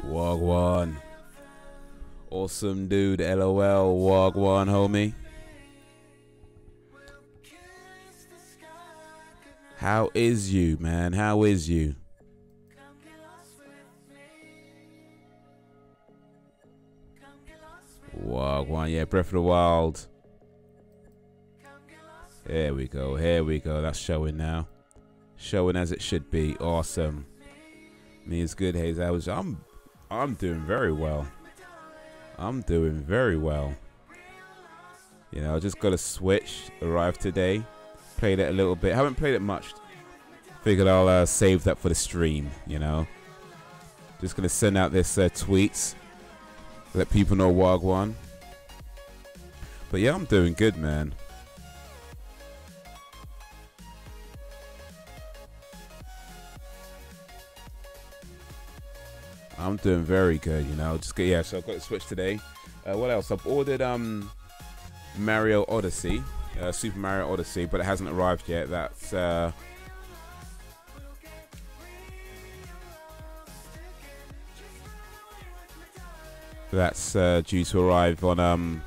Wagwan. Awesome dude, LOL. Wagwan, homie. How is you, man? How is you? Wagwan, yeah, Breath of the Wild. Here we go, here we go. That's showing now. Showing as it should be. Awesome. Me is good, Haze. I'm doing very well. I'm doing very well. You know, I just got a Switch, arrived today. Played it a little bit. Haven't played it much. Figured I'll save that for the stream, you know. Just gonna send out this tweets. Let people know Wagwan. But yeah, I'm doing good, man. I'm doing very good, you know. Just yeah, so I've got the Switch today. What else? I've ordered Mario Odyssey, Super Mario Odyssey, but it hasn't arrived yet. That's due to arrive on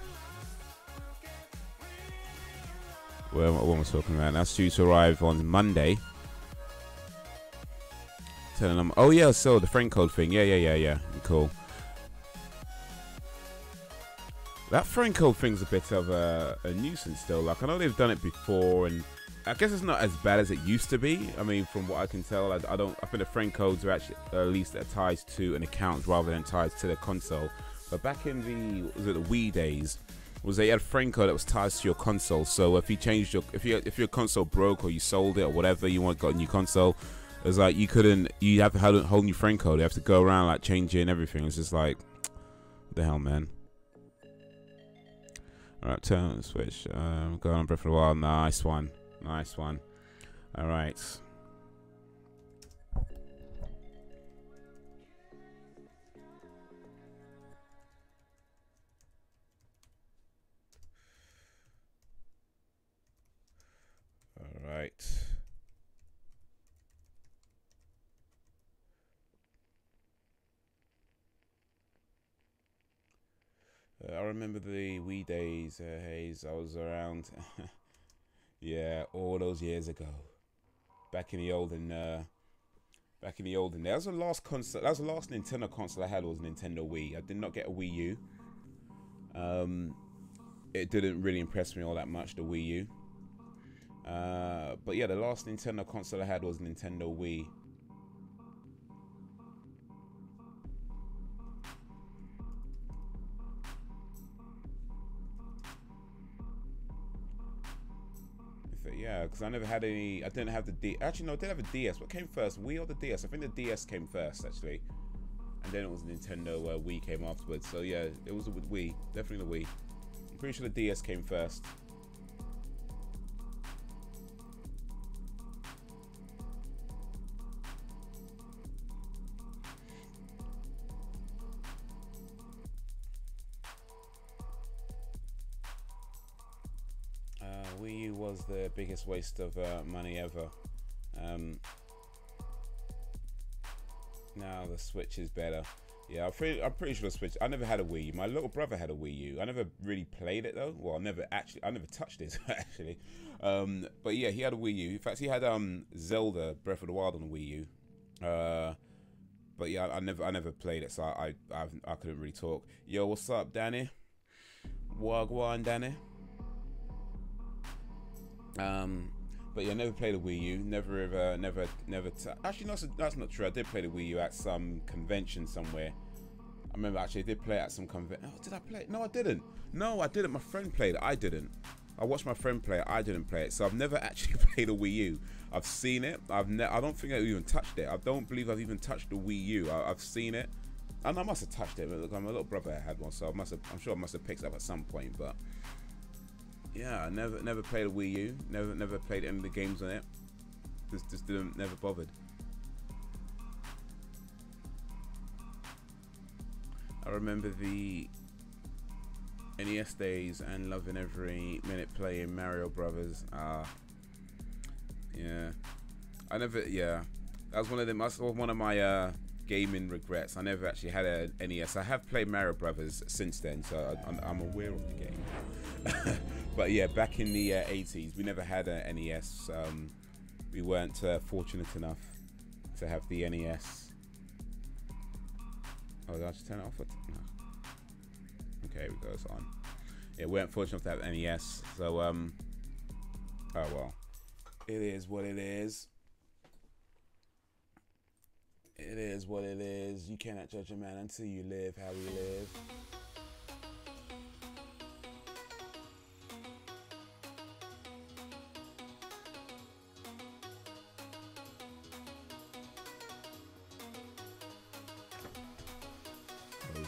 what am I talking about? That's due to arrive on Monday. Telling them, oh yeah, so the friend code thing, yeah, cool. That friend code thing's a bit of a nuisance still. Like, I know they've done it before, and I guess it's not as bad as it used to be. I mean, from what I can tell, I think the friend codes are actually at least tied to an account rather than tied to the console. But back in the Wii days, they had a friend code that was tied to your console. So if you changed if your console broke or you sold it or whatever, you got a new console, it was like you have to have a whole new friend code. You have to go around like changing everything. It's just like, what the hell, man. Alright, turn on the Switch. Going on Breath of the Wild. Nice one. Nice one. Alright. Alright. I remember the Wii days, Haze. I was around, yeah, all those years ago. Back in the olden days. That was the last console. That was the last Nintendo console I had. Was Nintendo Wii. I did not get a Wii U. It didn't really impress me all that much, the Wii U. But yeah, the last Nintendo console I had was Nintendo Wii. Yeah, because I never had any. I didn't have the D. Actually, no, I did have a DS. What came first, Wii or the DS? I think the DS came first, actually, and then it was Nintendo Wii came afterwards. So yeah, it was with Wii, definitely the Wii. I'm pretty sure the DS came first. Wii U was the biggest waste of money ever. Now the Switch is better. Yeah, I'm pretty sure the Switch. I never had a Wii U. My little brother had a Wii U. I never really played it though. Well, I never touched it actually. But yeah, he had a Wii U. In fact, he had Zelda Breath of the Wild on the Wii U. But yeah, I never played it, so I couldn't really talk. Yo, what's up, Danny? Wagwan, Danny. But yeah, never played a Wii U. Never. Actually, no, that's not true. I did play the Wii U at some convention somewhere. I remember actually I did play it at some convention. Oh, did I play it? No, I didn't. No, I didn't. My friend played it. I didn't. I watched my friend play it. I didn't play it. So I've never actually played a Wii U. I've seen it. I don't think I've even touched it. I don't believe I've even touched the Wii U. I've seen it, and I must have touched it. But look, my little brother had one, so I'm sure I must have picked it up at some point. But yeah, I never played a Wii U. Never played any of the games on it. Just never bothered. I remember the NES days and loving every minute playing Mario Brothers. Yeah, that was one of them. That's one of my gaming regrets. I never actually had an NES. I have played Mario Brothers since then, so I'm aware of the game. But yeah, back in the 80s, we never had an NES. We weren't fortunate enough to have the NES. Oh, did I just turn it off? No. Okay, it goes on. Yeah, we weren't fortunate enough to have NES, so oh well. It is what it is. It is what it is. You cannot judge a man until you live how we live.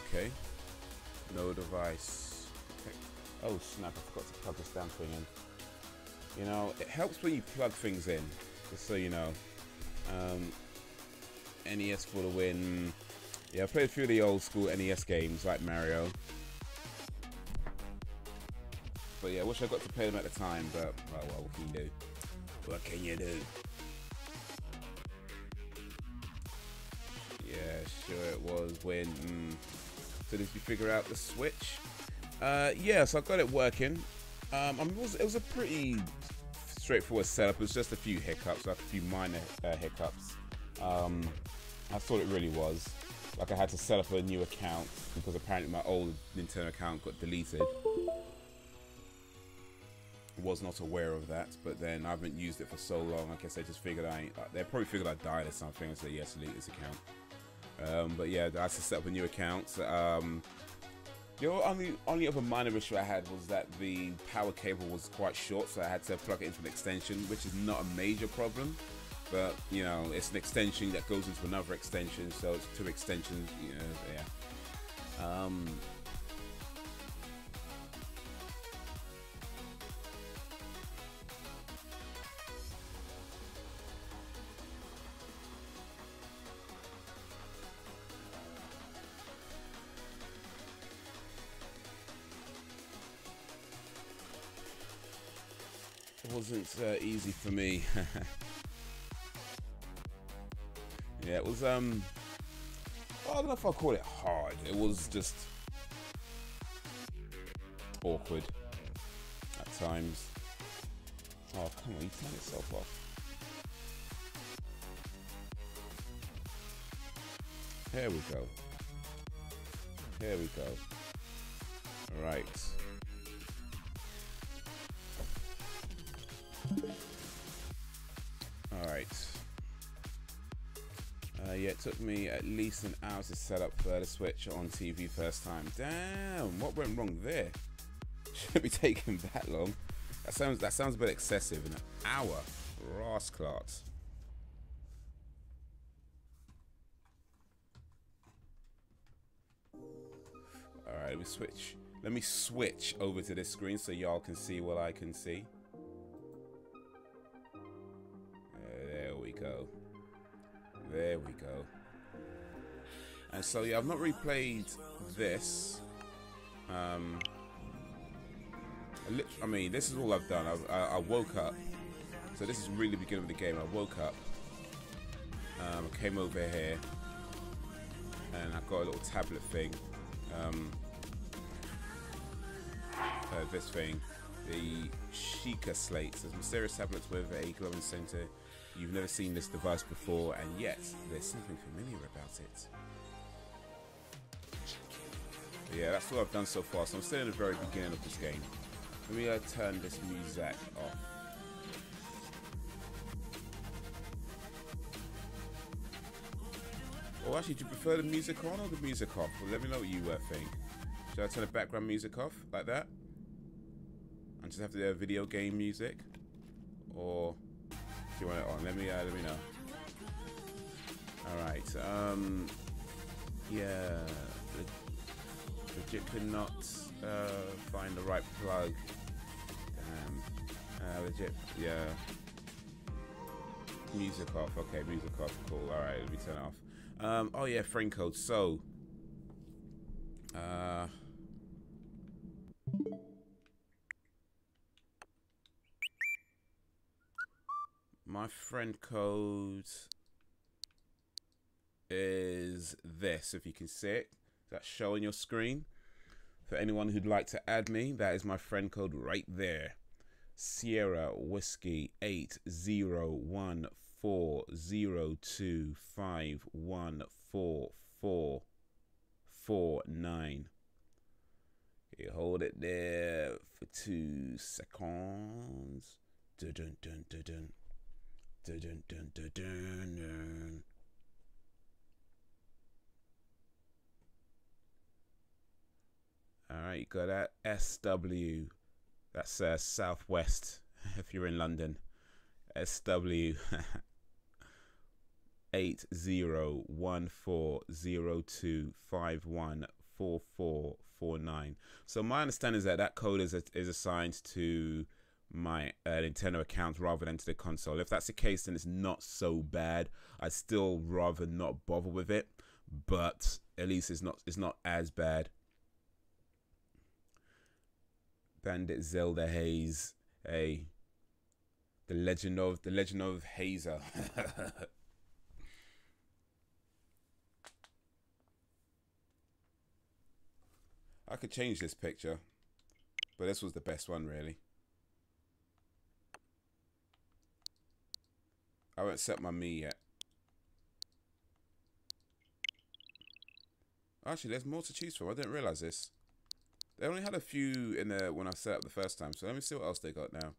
Okay. No device. Okay. Oh snap, I forgot to plug this damn thing in. You know, it helps when you plug things in, just so you know. NES for the win. Yeah, I played a few of the old school NES games like Mario. But yeah, I wish I got to play them at the time, but well, what can you do? What can you do? Yeah, sure it was when... So did you figure out the switch? Yeah, so I got it working. It was a pretty straightforward setup. It was just a few hiccups, like a few minor hiccups. I thought it really was. Like I had to set up a new account because apparently my old Nintendo account got deleted. Was not aware of that, but then I haven't used it for so long. I guess they just figured they probably figured I died or something and said yes, delete this account. But yeah, I had to set up a new account. The only other minor issue I had was that the power cable was quite short, so I had to plug it into an extension, which is not a major problem. But, you know, it's an extension that goes into another extension, so it's two extensions, you know, yeah. It wasn't easy for me. Yeah, it was, I don't know if I'll call it hard. It was just awkward at times. Oh, come on, you turn yourself off. Here we go. Here we go. All right. All right. Yeah, it took me at least an hour to set up the Switch on TV first time. Damn, what went wrong there? Shouldn't be taking that long. That sounds a bit excessive. An hour, rascals. All right, let me switch over to this screen so y'all can see what I can see. There we go. There we go. And so yeah, I've not replayed this. I mean, this is all I've done. I woke up. So this is really the beginning of the game. I woke up. I came over here, and I got a little tablet thing. This thing, the Sheikah Slate. Says mysterious tablets with a glowing center. You've never seen this device before, and yet there's something familiar about it. But yeah, that's all I've done so far. So I'm still in the very beginning of this game. Let me turn this music off. Or actually, do you prefer the music on or the music off? Well, let me know what you think. Should I turn the background music off like that? And just have the video game music? Or do you want it on? Let me know. Alright, yeah, legit could not find the right plug. Legit, yeah. Music off, okay, music off, cool. Alright, let me turn it off. Oh yeah, frame code. So, my friend code is this, if you can see it. That's showing your screen. For anyone who'd like to add me, that is my friend code right there. Sierra Whiskey 801402514449. You hold it there for 2 seconds. Dun dun dun dun dun. Dun dun dun dun dun. All right, you got that SW. That's Southwest. If you're in London, SW 801402514449. So my understanding is that that code is assigned to my Nintendo account rather than to the console. If that's the case, then it's not so bad. I'd still rather not bother with it, but at least it's not as bad. Bandit Zelda Haze, hey, the legend of Hazer. I could change this picture, but this was the best one, really. I haven't set my me yet. Actually, there's more to choose from. I didn't realize this. They only had a few in there when I set up the first time. So let me see what else they got now,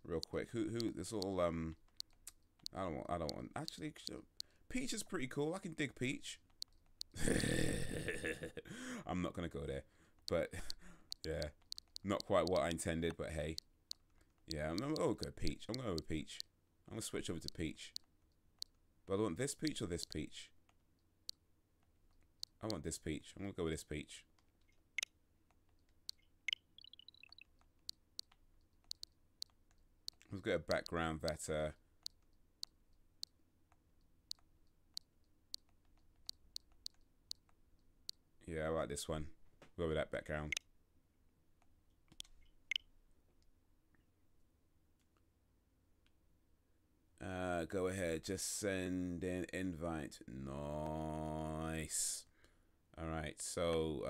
real quick. Who? This all I don't want. Actually, Peach is pretty cool. I can dig Peach. I'm not gonna go there, but yeah, not quite what I intended. But hey, yeah, I'm gonna go Peach. I'm gonna go with Peach. I'm gonna switch over to Peach. But I want this Peach or this Peach. I want this Peach. I'm gonna go with this Peach. Let's get a background that yeah, I like this one. Go with that background. Go ahead, just send an invite. Nice. All right, so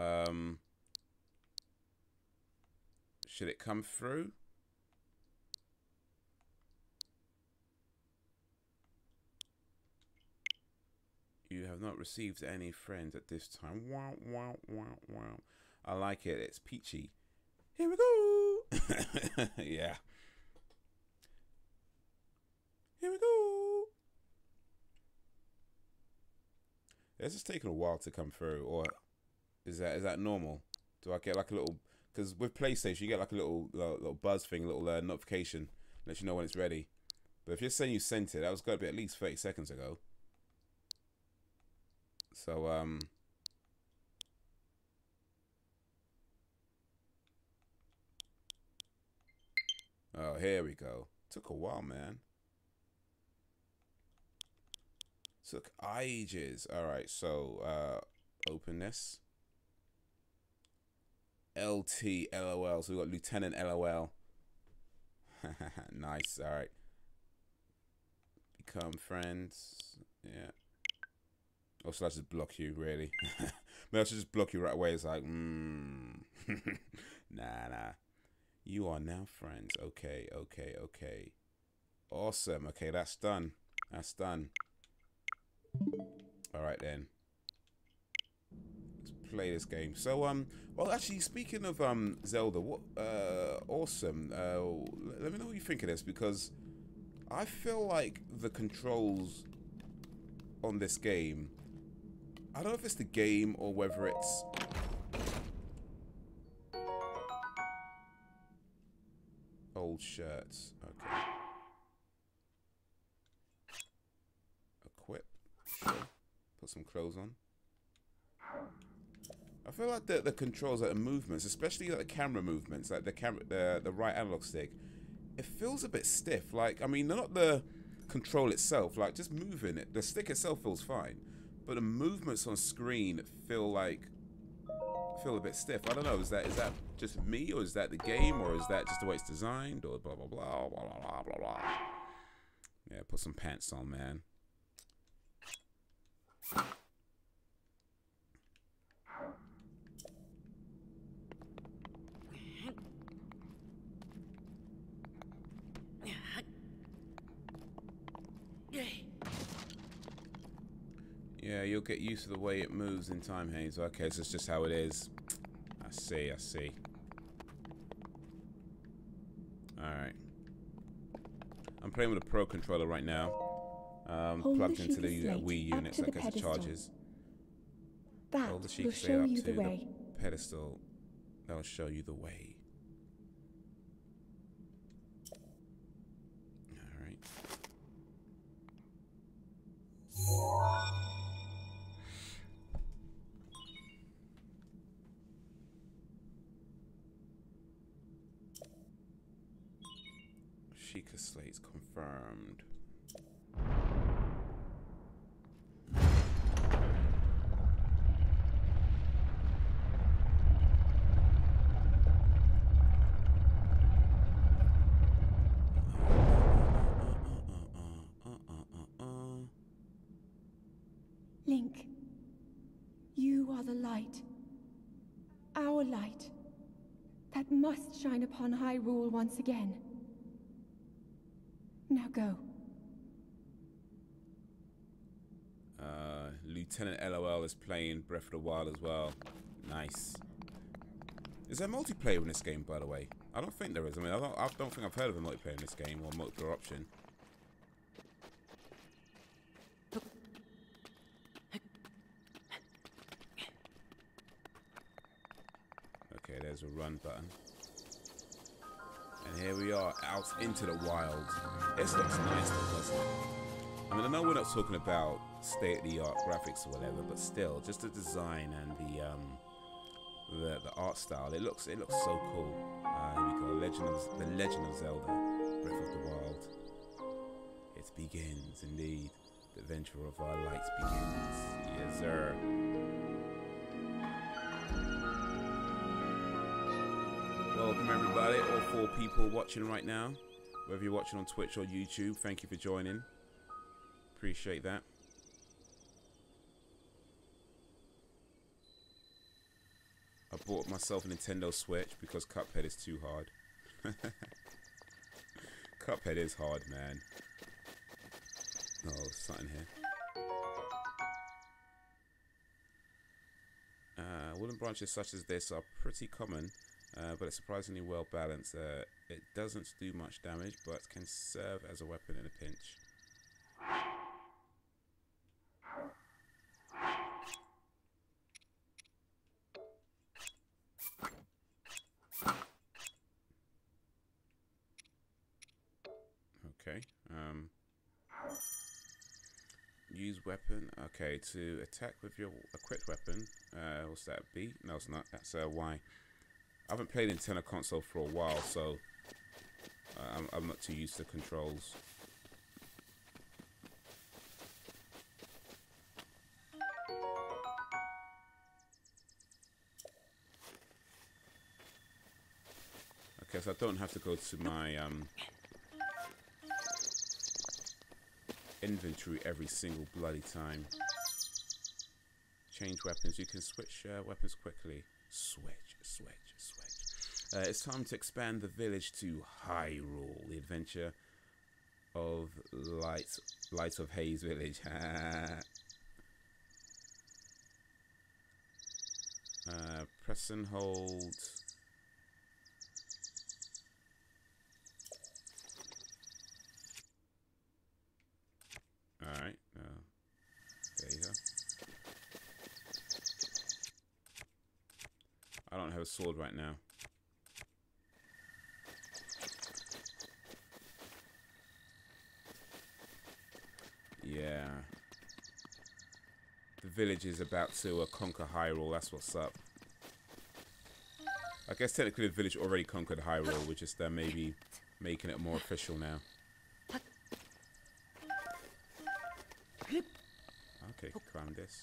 should it come through? You have not received any friends at this time. Wow, wow, wow, wow. I like it. It's peachy. Here we go. Yeah. Here we go. It's just taking a while to come through, or is that normal? Do I get like a little? Because with PlayStation, you get like a little buzz thing, a little notification, let you know when it's ready. But if you're saying you sent it, that was got to be at least 30 seconds ago. So oh, here we go. Took a while, man. Took ages. All right, so open this. LT LOL. So we got Lieutenant LOL. Nice. All right. Become friends. Yeah. Or should I just block you, really? Maybe I should just block you right away. It's like, nah. You are now friends. Okay, okay, okay. Awesome. Okay, that's done. That's done. All right, then. Let's play this game. So, well, actually, speaking of Zelda, what, awesome. Let me know what you think of this, because I feel like the controls on this game, I don't know if it's the game or whether it's old shirts. Okay. Equip. Sure. Put some clothes on. I feel like the controls, like the movements, especially like the camera movements, like the right analog stick, it feels a bit stiff. Like, I mean, not the control itself, like just moving it. The stick itself feels fine, but the movements on screen feel a bit stiff. I don't know. Is that just me, or is that the game, or is that just the way it's designed, or blah blah blah blah blah blah blah. Yeah, put some pants on, man. Yeah, you'll get used to the way it moves in time, Haze. Okay, so it's just how it is. I see, I see. Alright. I'm playing with a Pro controller right now. Plugged into the Wii units, I guess it charges. That will show you the way. Pedestal. That'll show you the way. Alright. Sheikah slates confirmed. Link, you are the light. Our light. That must shine upon Hyrule once again. Now go. Lieutenant LOL is playing Breath of the Wild as well. Nice. Is there multiplayer in this game, by the way? I don't think there is. I mean, I don't think I've heard of a multiplayer in this game, or multiplayer option. Okay, there's a run button. And here we are, out into the wild. This looks nice though, doesn't it? I mean, I know we're not talking about state-of-the-art graphics or whatever, but still, just the design and the art style, it looks so cool. Here we go, The Legend of Zelda, Breath of the Wild. It begins, indeed. The adventure of our lights begins. Yes, sir. Welcome everybody, all 4 people watching right now. Whether you're watching on Twitch or YouTube, thank you for joining. Appreciate that. I bought myself a Nintendo Switch because Cuphead is too hard. Cuphead is hard, man. Oh, something here. Wooden branches such as this are pretty common, but it's surprisingly well balanced. It doesn't do much damage, but can serve as a weapon in a pinch. Okay. Use weapon. Okay, to attack with your equipped weapon. What's that? B? No, it's not. That's Y. I haven't played Nintendo console for a while, so I'm not too used to controls. Okay, so I don't have to go to my inventory every single bloody time. Change weapons. You can switch weapons quickly. Switch. It's time to expand the village to Hyrule. The adventure of Light of Haze Village. Press and hold. Alright, there you go. I don't have a sword right now. Yeah. The village is about to conquer Hyrule, that's what's up. I guess technically the village already conquered Hyrule, we're just maybe making it more official now. Okay, climb this.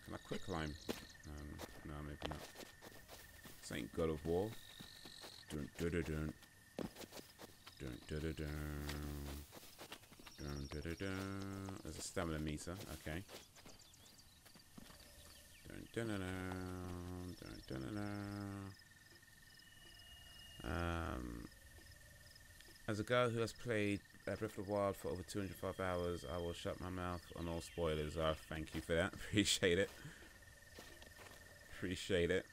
Can I quick climb? No, maybe not. This ain't God of War. Dun dun dun dun. Dun dun dun dun. Dun dun dun dun. There's a stamina meter. Okay. Dun dun dun dun. Dun dun dun dun. As a guy who has played Breath of the Wild for over 205 hours. I will shut my mouth on all spoilers. Thank you for that. Appreciate it. Appreciate it.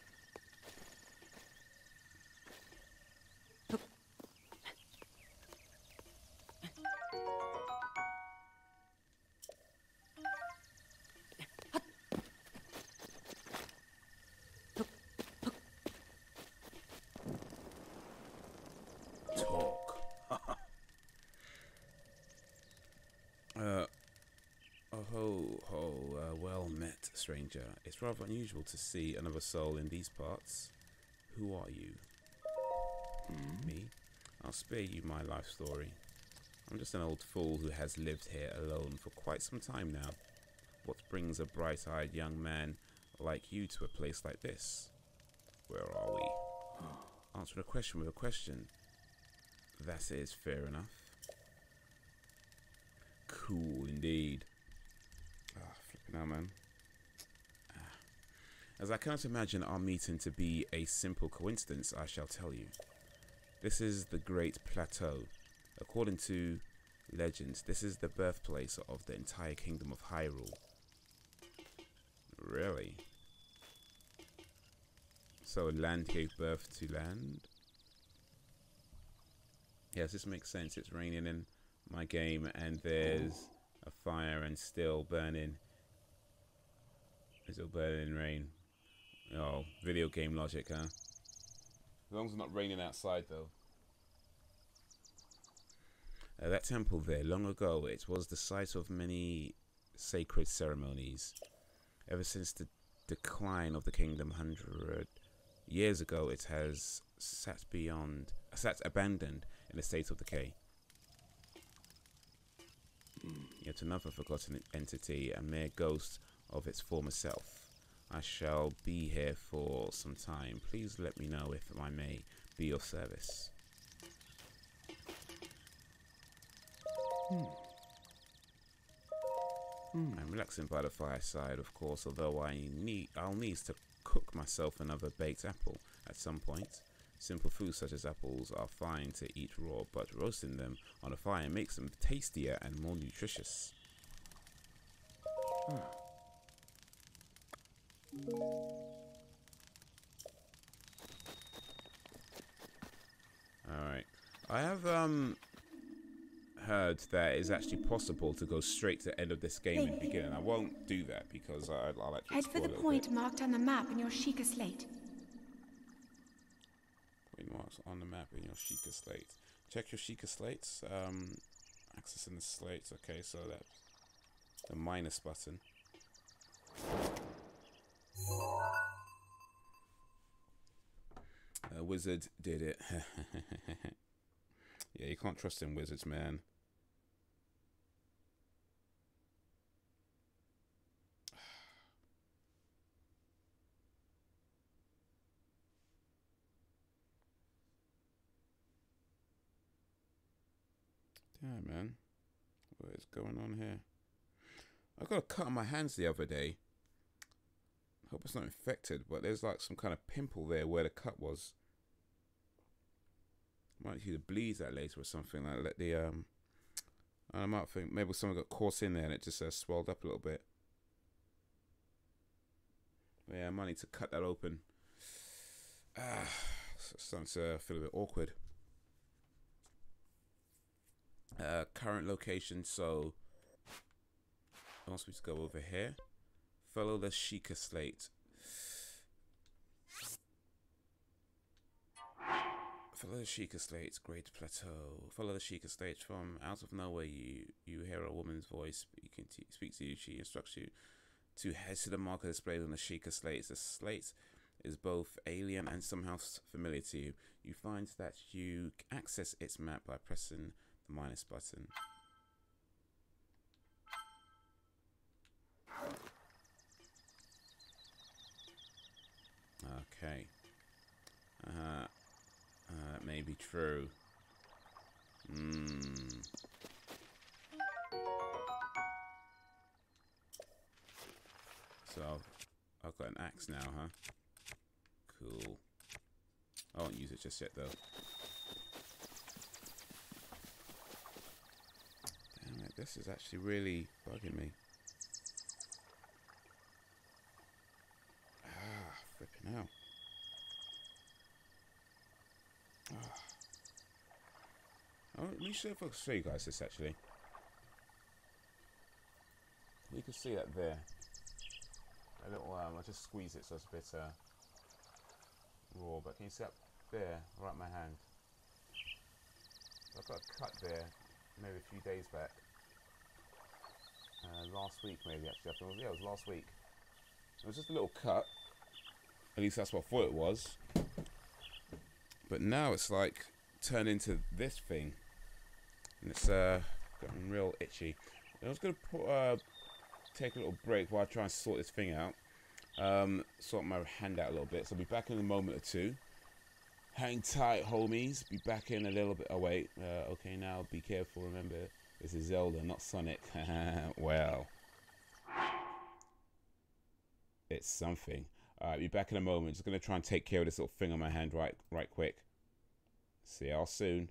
Well met, stranger. It's rather unusual to see another soul in these parts. Who are you? Me? I'll spare you my life story. I'm just an old fool who has lived here alone for quite some time now. What brings a bright-eyed young man like you to a place like this? Where are we? Answer a question with a question. That is fair enough. Cool indeed. Flipping out, man. As I can't imagine our meeting to be a simple coincidence, I shall tell you. This is the Great Plateau. According to legends, this is the birthplace of the entire kingdom of Hyrule. Really? So land gave birth to land? Yes, this makes sense. It's raining in my game and there's a fire and still burning. Still burning rain. Oh, video game logic, huh? As long as it's not raining outside, though. That temple there, long ago, it was the site of many sacred ceremonies. Ever since the decline of the kingdom 100 years ago, it has sat abandoned in a state of decay. Yet another forgotten entity, a mere ghost of its former self. I shall be here for some time. Please let me know if I may be of service. I'm relaxing by the fireside, of course, although I'll need to cook myself another baked apple at some point. Simple foods such as apples are fine to eat raw, but roasting them on a fire makes them tastier and more nutritious. Alright. I have heard that it's actually possible to go straight to the end of this game in the beginning. I won't do that because I like to head for the point marked on the map in your Sheikah slate. Point marks on the map in your Sheikah slate. Check your Sheikah slates. Accessing the slates. Okay, so that's the minus button. Wizard did it. Yeah, you can't trust in wizards, man. Damn, man. What is going on here? I got a cut on my hands the other day. Hope it's not infected, but there's like some kind of pimple there where the cut was. Might need to bleed that later or something. Like let the I might think maybe someone got caught in there and it just swelled up a little bit. But yeah, I might need to cut that open. It's starting to feel a bit awkward. Current location. So I want me to go over here. Follow the Sheikah slate. Follow the Sheikah slate, Great Plateau. Follow the Sheikah slate. From out of nowhere, you hear a woman's voice speak to you. She instructs you to head to the marker displayed on the Sheikah slate. The slate is both alien and somehow familiar to you. You find that you access its map by pressing the minus button. Okay. That may be true. So, I've got an axe now, huh? Cool. I won't use it just yet, though. This is actually really bugging me. Ah, flipping out. Ah. Oh, let me see if I can show you guys this actually. You can see that there. A little, I'll just squeeze it so it's a bit raw, but can you see up there, right in my hand? I've got a cut there, maybe a few days back. Last week maybe actually, yeah, it was last week. It was just a little cut, at least that's what I thought it was. But now it's like turned into this thing. And it's gotten real itchy. I was going to take a little break while I try and sort this thing out. Sort my hand out a little bit. So I'll be back in a moment or two. Hang tight, homies. Be back in a little bit. Oh, wait. Okay, now be careful. Remember, this is Zelda, not Sonic. Well. It's something. Alright, be back in a moment. Just going to try and take care of this little thing on my hand right quick. See y'all soon.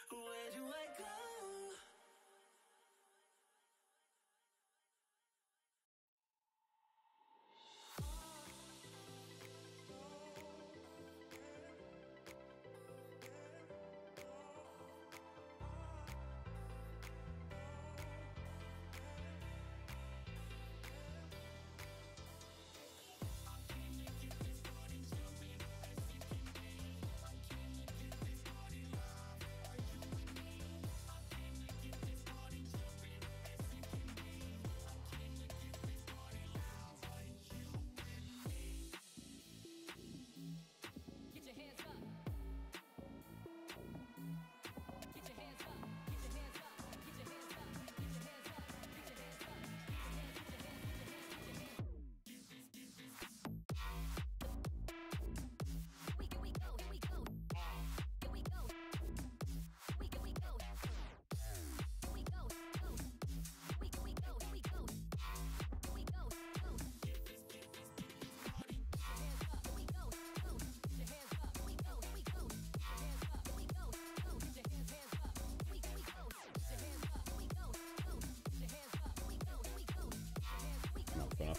Where do I go?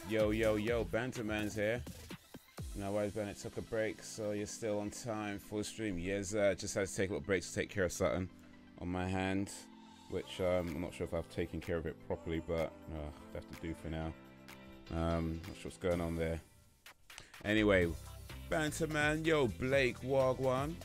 Yo, Banterman's here. Now, why Bennett took a break, so you're still on time for the stream. Yes, just had to take a little break to take care of something on my hand. which I'm not sure if I've taken care of it properly, but I have to do for now. Not sure what's going on there. Anyway, banter man, yo Blake Wagwan.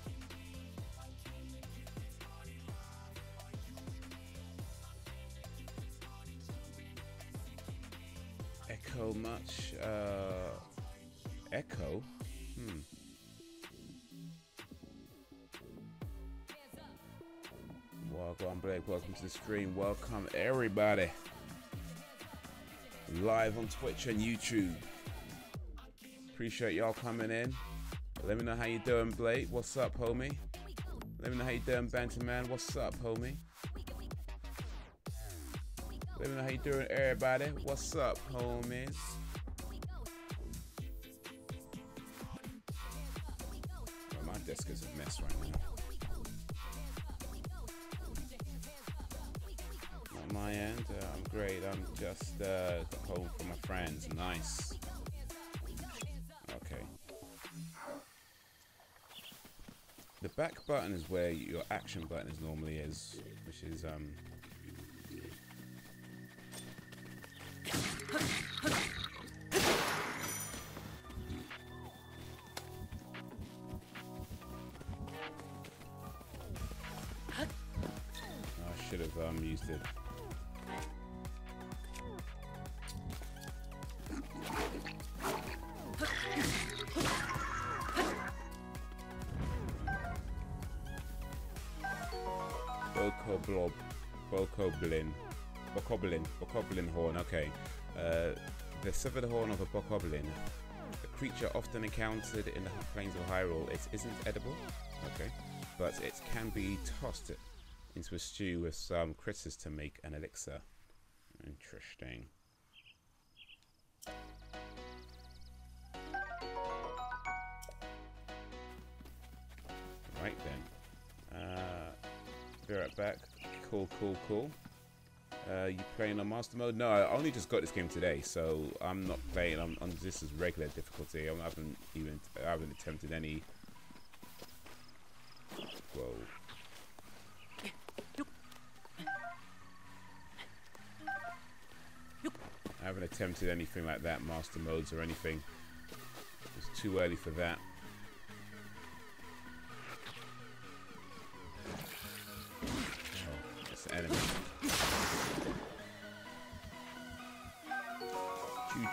Echo much? Echo? Welcome Blake, welcome to the stream, welcome everybody. Live on Twitch and YouTube. Appreciate y'all coming in. Let me know how you doing, Blake. What's up, homie? Let me know how you doing, Banter Man. What's up, homie? Let me know how you doing, everybody. What's up, homies? Well, my desk is a mess right now. On my end, I'm great. I'm just got home from my friends. Nice. Okay. The back button is where your action button is normally is, which is I should have used it. Bokoblin horn, okay. The severed horn of a bokoblin, a creature often encountered in the plains of Hyrule. It isn't edible, okay, but it can be tossed into a stew with some critters to make an elixir. Interesting. Right then. Be right back. Cool. You playing on master mode? No, I only just got this game today, so I'm not playing. I'm this is regular difficulty. I haven't attempted any. Whoa. I haven't attempted anything like that, master modes or anything. It's too early for that. Oh, it's an enemy.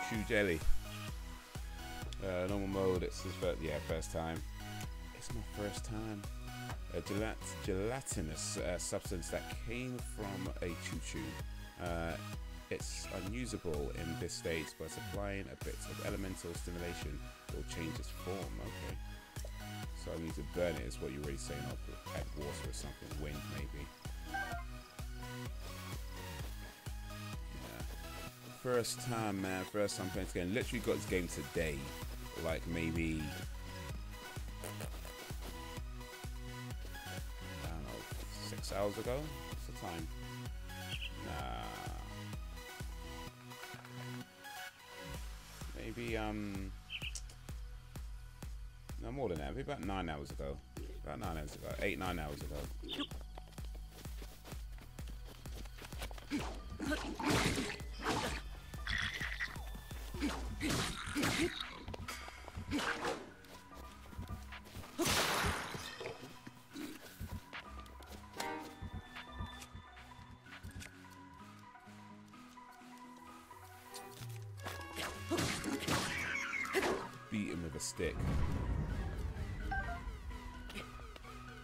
Choo jelly. Normal mode. It's his first time. It's my first time. A gelatinous substance that came from a choo-choo. It's unusable in this state, but applying a bit of elemental stimulation will change its form. Okay. So I need to burn it, is what you're really saying. I'll add water or something. Wind, maybe. First time, man. First time playing this game. Literally got this game today. Like maybe, I don't know, 6 hours ago. What's the time? Nah. Maybe no more than that. Maybe about 9 hours ago. 8, 9 hours ago. Beat him with a stick.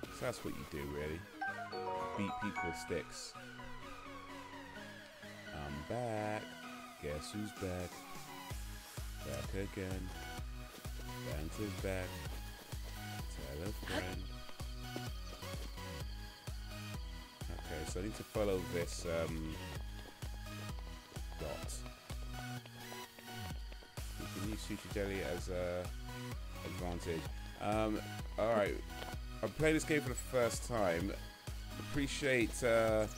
So that's what you do, really. Beat people with sticks. I'm back. Guess who's back? Back again. Banter's back. Tell a friend. Okay, so I need to follow this dot. You can use Sushi Jelly as a advantage. Alright. I'm playing this game for the first time. Appreciate some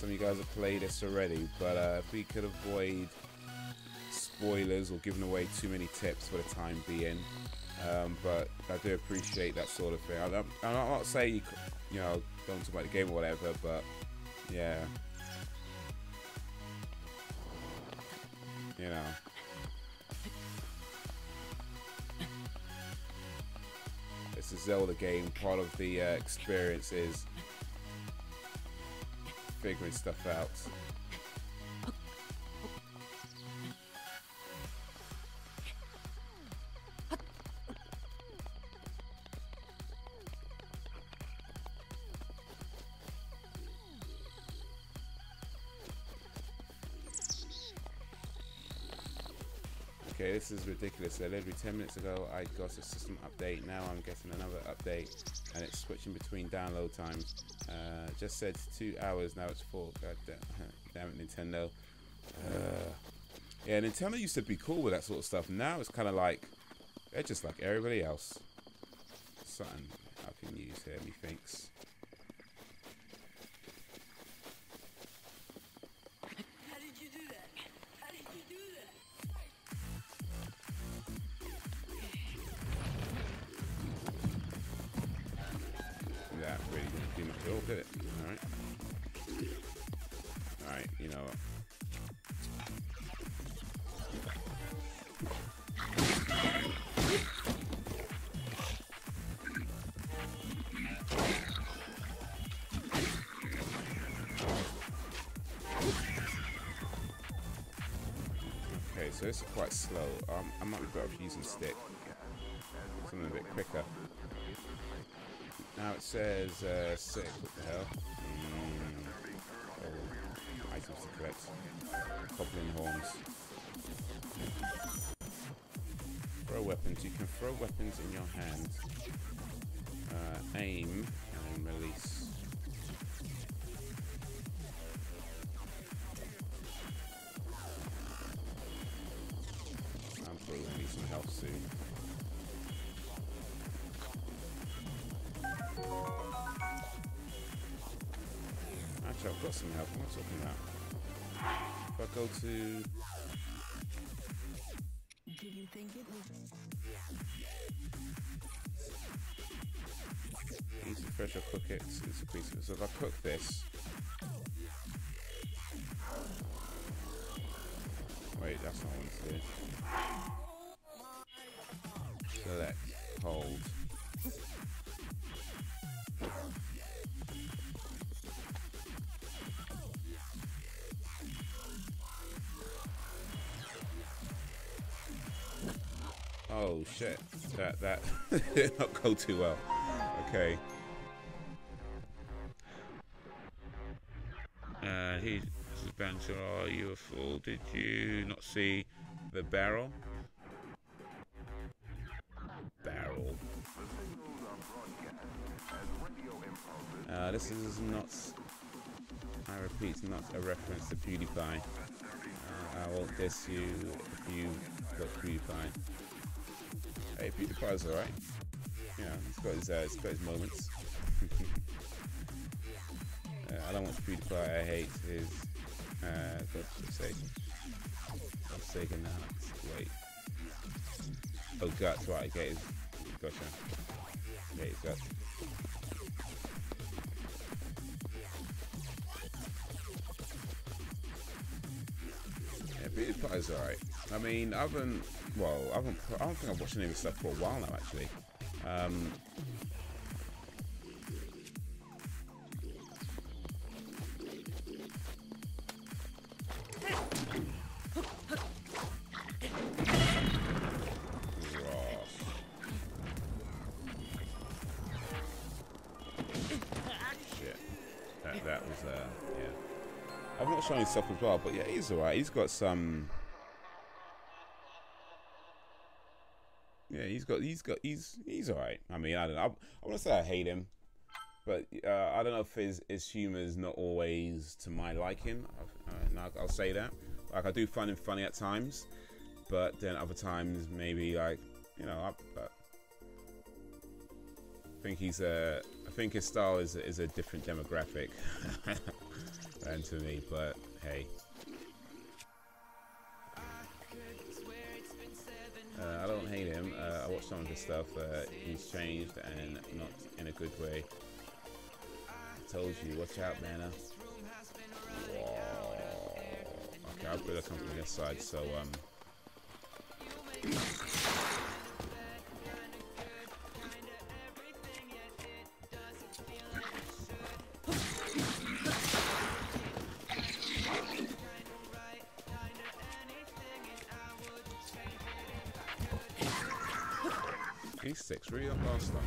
of you guys have played this already, but if we could avoid spoilers or giving away too many tips for the time being, but I do appreciate that sort of thing. I'm not saying you know, don't talk about the game or whatever, but Yeah. You know. It's a Zelda game. Part of the experience is figuring stuff out. Okay, this is ridiculous. Literally 10 minutes ago I got a system update. Now I'm getting another update and it's switching between download times. Just said 2 hours, now it's 4. God damn it, Nintendo. Yeah, Nintendo used to be cool with that sort of stuff. Now it's kind of like they're just like everybody else. Something I can use here, methinks. Did it. Alright, you know what? Okay, so this is quite slow. I might be better off using stick. Something a bit quicker. Now it says sick, what the hell? Oh, items to collect. Goblin horns. Throw weapons. You can throw weapons in your hand. Aim and release. I'm probably gonna need some health soon. Actually, I've got some help. What am I talking about? If I go to... Did you think it was... Eat it fresh or cook it. It's a piece of it. So if I cook this... Wait, that's not what it is. Select. Hold. Oh shit, that did not go too well. Okay. He's Banter, are you a fool? Did you not see the barrel? Barrel. This is not, I repeat, not a reference to PewDiePie. I won't diss you if you got PewDiePie. Hey, PewDiePie's alright. Yeah, he's got his moments. I don't want PewDiePie, I hate his, God's sake. God's sake in that. Wait. Oh, guts, right, get his, gotcha. Get his guts. Yeah, PewDiePie's alright. I mean, I don't think I've watched any of his stuff for a while now, actually. Shit. That was, yeah. I've not shown his stuff as well, but yeah, he's alright. He's got some... Yeah, he's alright. I mean, I don't know. I want to say I hate him, but I don't know if his humor is not always to my liking. I'll say that. Like, I do find him funny at times, but then other times maybe, like, you know, I think I think his style is a different demographic than to me. But hey. I don't hate him. I watched some of his stuff. He's changed and not in a good way. I told you, watch out, Mana. I'll put it from the side, so these sticks really don't last long.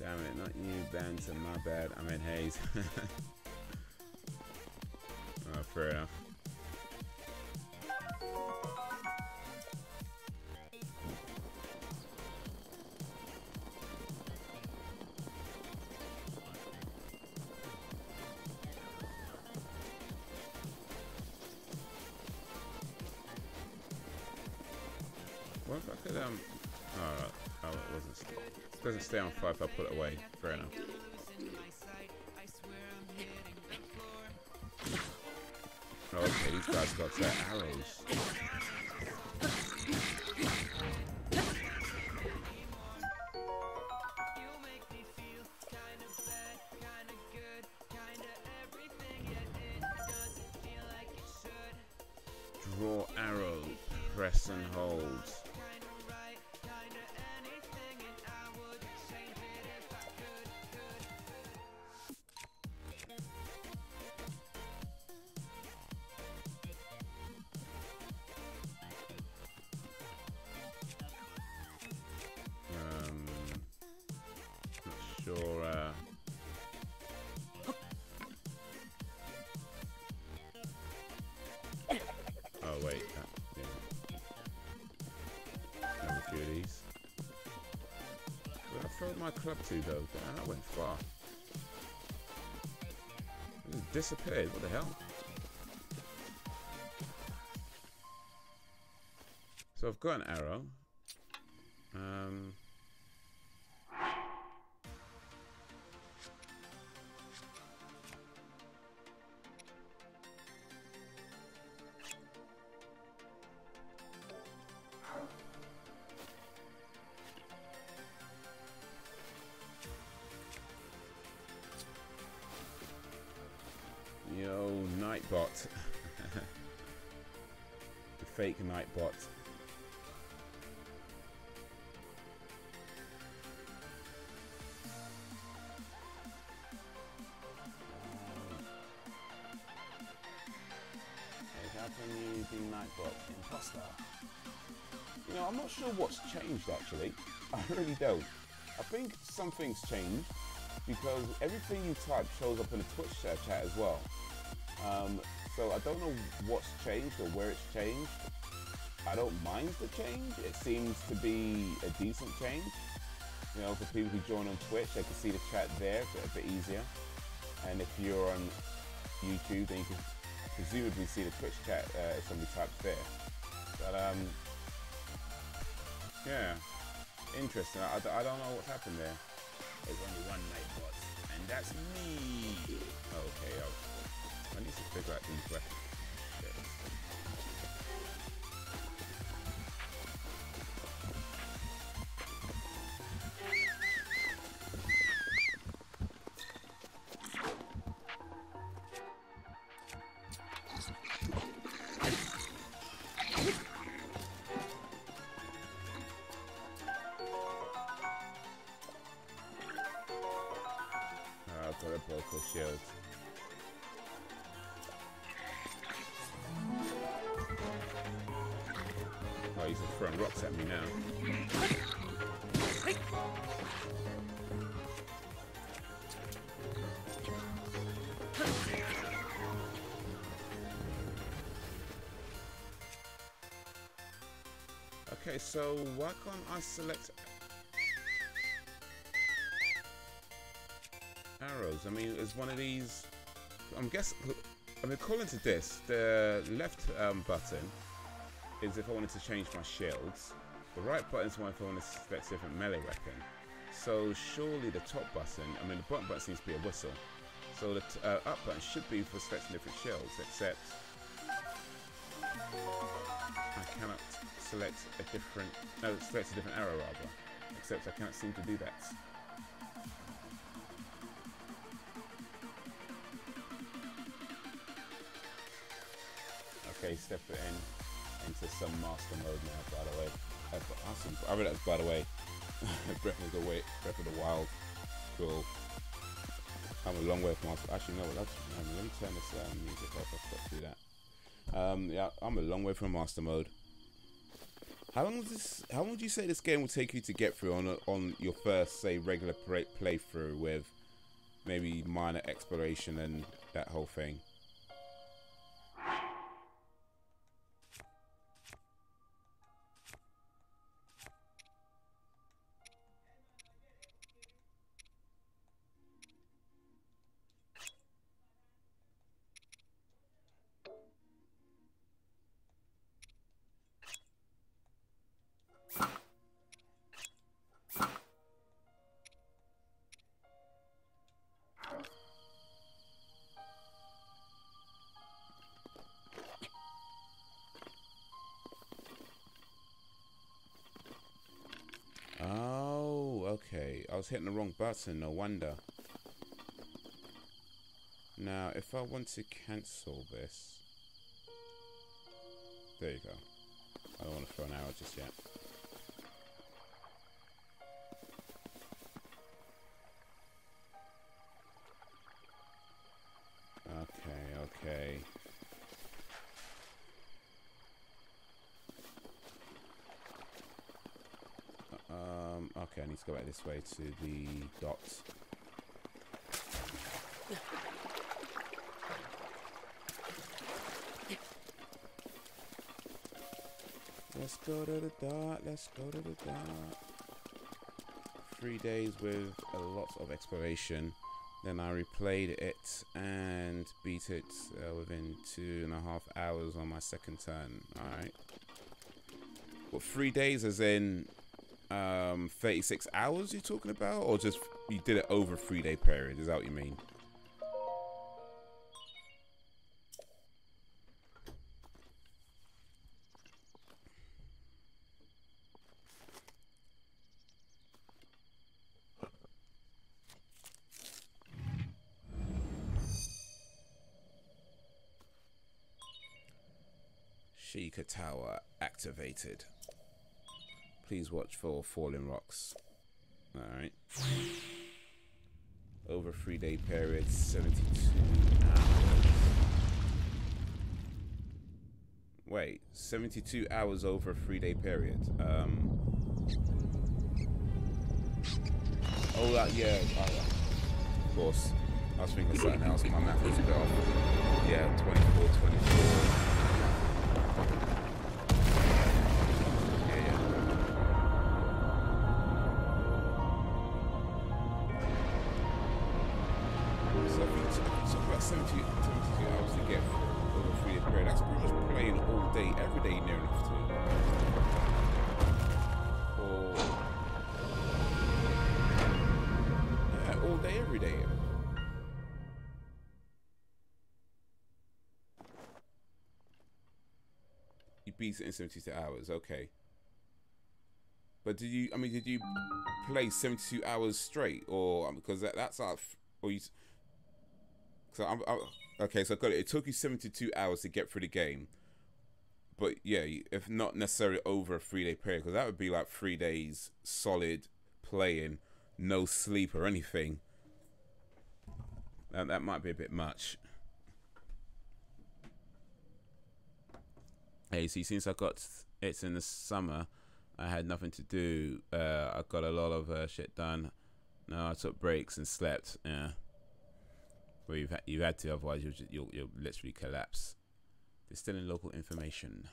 Damn it, not you, Bantam, my bad. I meant Haze. Oh, fair enough. What if I could, oh, it wasn't. It doesn't stay on fire if I put it away. Fair enough. Oh, okay, these guys got arrows. Draw arrow, press and hold. Oh wait, yeah. Another few of these. Where did I throw my club to though? Damn, that went far. It just disappeared. What the hell? So I've got an arrow. Yo, Nightbot. The fake Nightbot. How can you be Nightbot imposter? You know, I'm not sure what's changed actually. I really don't. I think something's changed because everything you type shows up in the Twitch chat as well. So I don't know what's changed or where it's changed. I don't mind the change. It seems to be a decent change. You know, for people who join on Twitch, they can see the chat there a bit easier. And if you're on YouTube, then you can presumably see the Twitch chat if somebody types there. But yeah, interesting. I don't know what's happened there. There's only one Nightbot, and that's me. Okay, I need to figure out these weapons. I've got a vocal shield. Oh, he's throwing rocks at me now. Okay, so why can't I select arrows? I mean, is one of these? I'm guessing. I mean, according to this, the left button is if I wanted to change my shields. The right button is one if I want to select a different melee weapon. So surely the top button, I mean the bottom button seems to be a whistle. So the up button should be for selecting different shields, except I cannot select a different, no, select a different arrow rather. Except I cannot seem to do that. they step it into some master mode now. By the way, awesome. I read that, by the way. Breath of the Wild. Cool. I'm a long way from master. Actually, no. Let me turn this music off. I've got to do that. Yeah, I'm a long way from master mode. How long would you say this game will take you to get through on your first, say, regular playthrough with maybe minor exploration and that whole thing? Okay, I was hitting the wrong button, no wonder. Now, if I want to cancel this... There you go. I don't want to throw an arrow just yet. Okay. Okay, I need to go back this way to the dots. Let's go to the dot, let's go to the dot. 3 days with a lot of exploration. Then I replayed it and beat it within 2.5 hours on my second turn. Alright. What, 3 days as in 36 hours you're talking about? Or just you did it over a 3-day period? Is that what you mean? Sheikah Tower activated. Please watch for falling rocks. Alright. Over 3-day period, 72 hours. Wait, 72 hours over a 3-day period. Oh, yeah. Of course. I was thinking something else. My math was a bit off. Yeah, 24. Beat it in 72 hours, okay. But did you play 72 hours straight, or because that's like, or you? So okay, so I got it. It took you 72 hours to get through the game, but yeah, if not necessarily over a 3-day period, because that would be like 3 days solid playing, no sleep or anything. That might be a bit much. Hey, see, since I got it's in the summer, I had nothing to do. I got a lot of shit done. No, I took breaks and slept. Yeah, well, you've had to, otherwise you'll literally collapse. Distilling local information.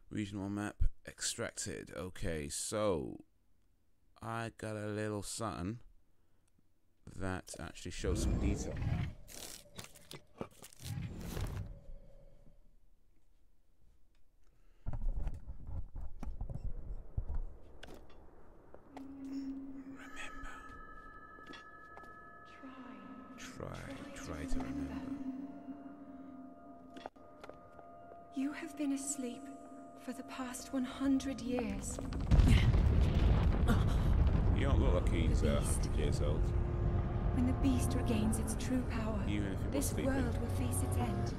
Regional map extracted. Okay, so I got a little something that actually shows some detail now. been asleep for the past 100 years. You don't look like he's years old. When the beast regains its true power, Even if it was this sleeping. world will face its end.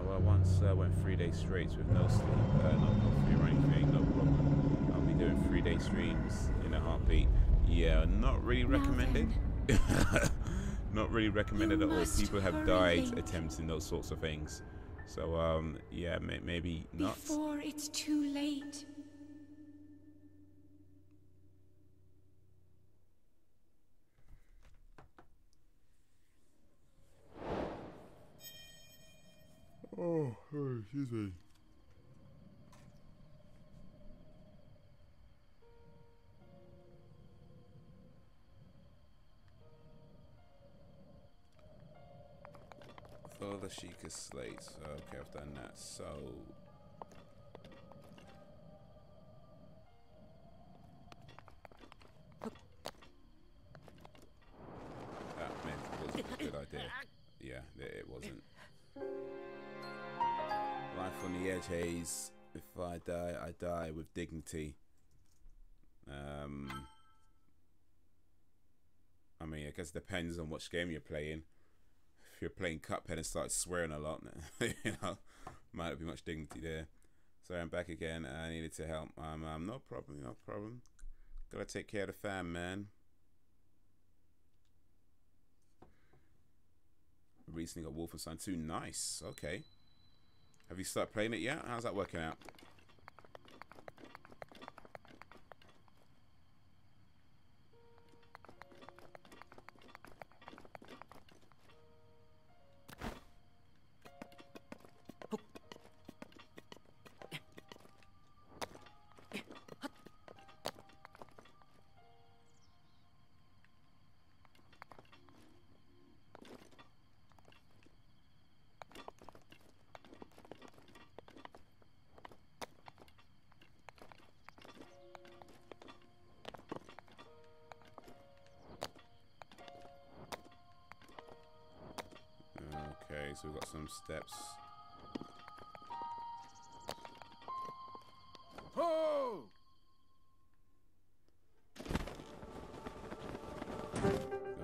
Well, I once went 3 days straight with no sleep, no coffee or anything, no problem. I'll be doing 3-day streams in a heartbeat. Yeah, not really recommended. Not really recommended at all. People have died attempting those sorts of things. So, yeah, maybe not. Before it's too late. Oh, excuse me. Follow the Sheikah slate. Okay, I've done that. So that wasn't a good idea. Yeah, it wasn't. Life on the edge, Haze. If I die, I die with dignity. I mean, I guess it depends on which game you're playing. If you're playing Cuphead and start swearing a lot, you know, might not be much dignity there. Sorry, I'm back again. I needed to help. No problem, no problem. Gotta take care of the fam, man. Recently got Wolfenstein 2. Nice. Okay. Have you started playing it yet? How's that working out? Okay, so we've got some steps. Oh!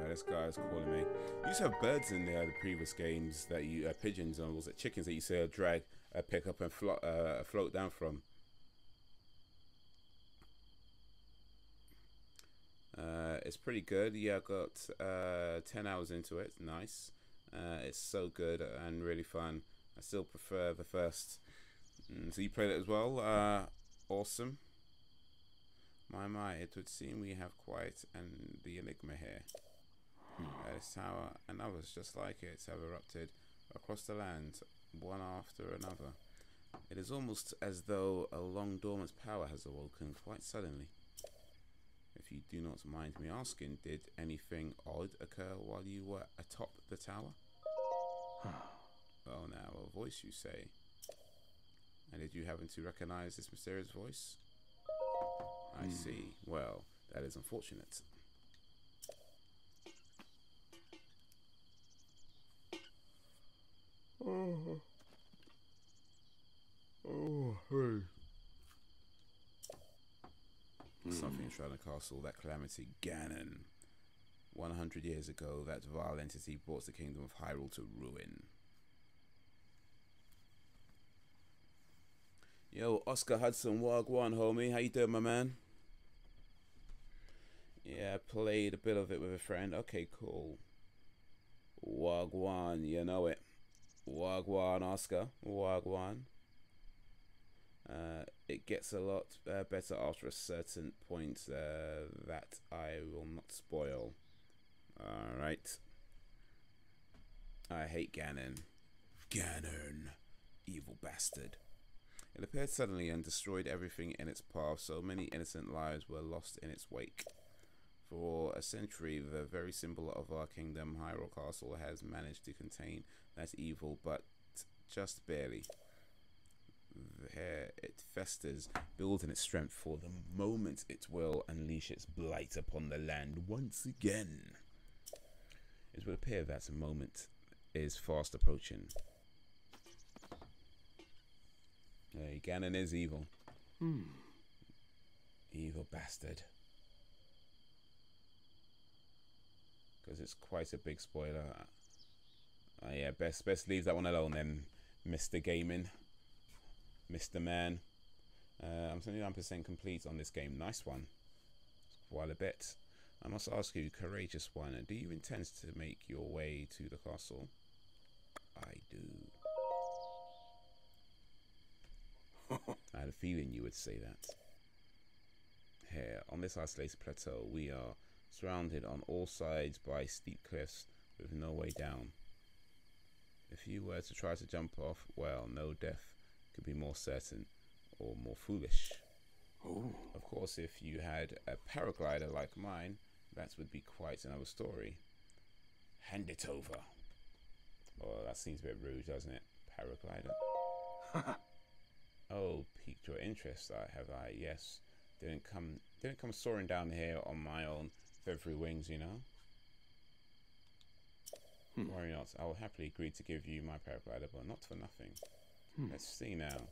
This guy's calling me. You used to have birds in the previous games that you pigeons or was it chickens that you say drag, pick up and float down from. It's pretty good. Yeah, I got 10 hours into it. Nice. It's so good and really fun. I still prefer the first. So you played it as well. Awesome. My, it would seem we have quite the enigma here. This tower and others just like it have erupted across the land, one after another. It is almost as though a long dormant power has awoken quite suddenly. If you do not mind me asking, did anything odd occur while you were atop the tower? Well now, a voice you say. And did you happen to recognize this mysterious voice? I see. Well, that is unfortunate. Hey. Something shrouding the castle, that calamity, Ganon. 100 years ago, that vile entity brought the kingdom of Hyrule to ruin. Yo, Oscar Hudson, Wagwan, homie. How you doing, my man? Yeah, I played a bit of it with a friend. Okay, cool. Wagwan, you know it. Wagwan, Oscar. Wagwan. It gets a lot better after a certain point that I will not spoil. Alright. I hate Ganon. Ganon. Evil bastard. It appeared suddenly and destroyed everything in its path. So many innocent lives were lost in its wake. For a century, the very symbol of our kingdom, Hyrule Castle, has managed to contain that evil, but just barely. There it festers, building its strength for the moment it will unleash its blight upon the land once again. It would appear that a moment is fast approaching. Hey, Ganon is evil. Evil bastard. Because it's quite a big spoiler. Yeah, best leave that one alone then, Mr. Gaming. Mr. Man. I'm 79% complete on this game. Nice one. It's quite a bit. I must ask you, courageous one, do you intend to make your way to the castle? I do. I had a feeling you would say that. Here, on this isolated plateau, we are surrounded on all sides by steep cliffs with no way down. If you were to try to jump off, well, no death could be more certain or more foolish. Ooh. Of course, if you had a paraglider like mine, that would be quite another story. Hand it over. Oh, that seems a bit rude, doesn't it? Paraglider. Oh, piqued your interest, have I? Yes. Didn't come soaring down here on my own feathery wings, you know. Worry not. I will happily agree to give you my paraglider, but not for nothing. Let's see now.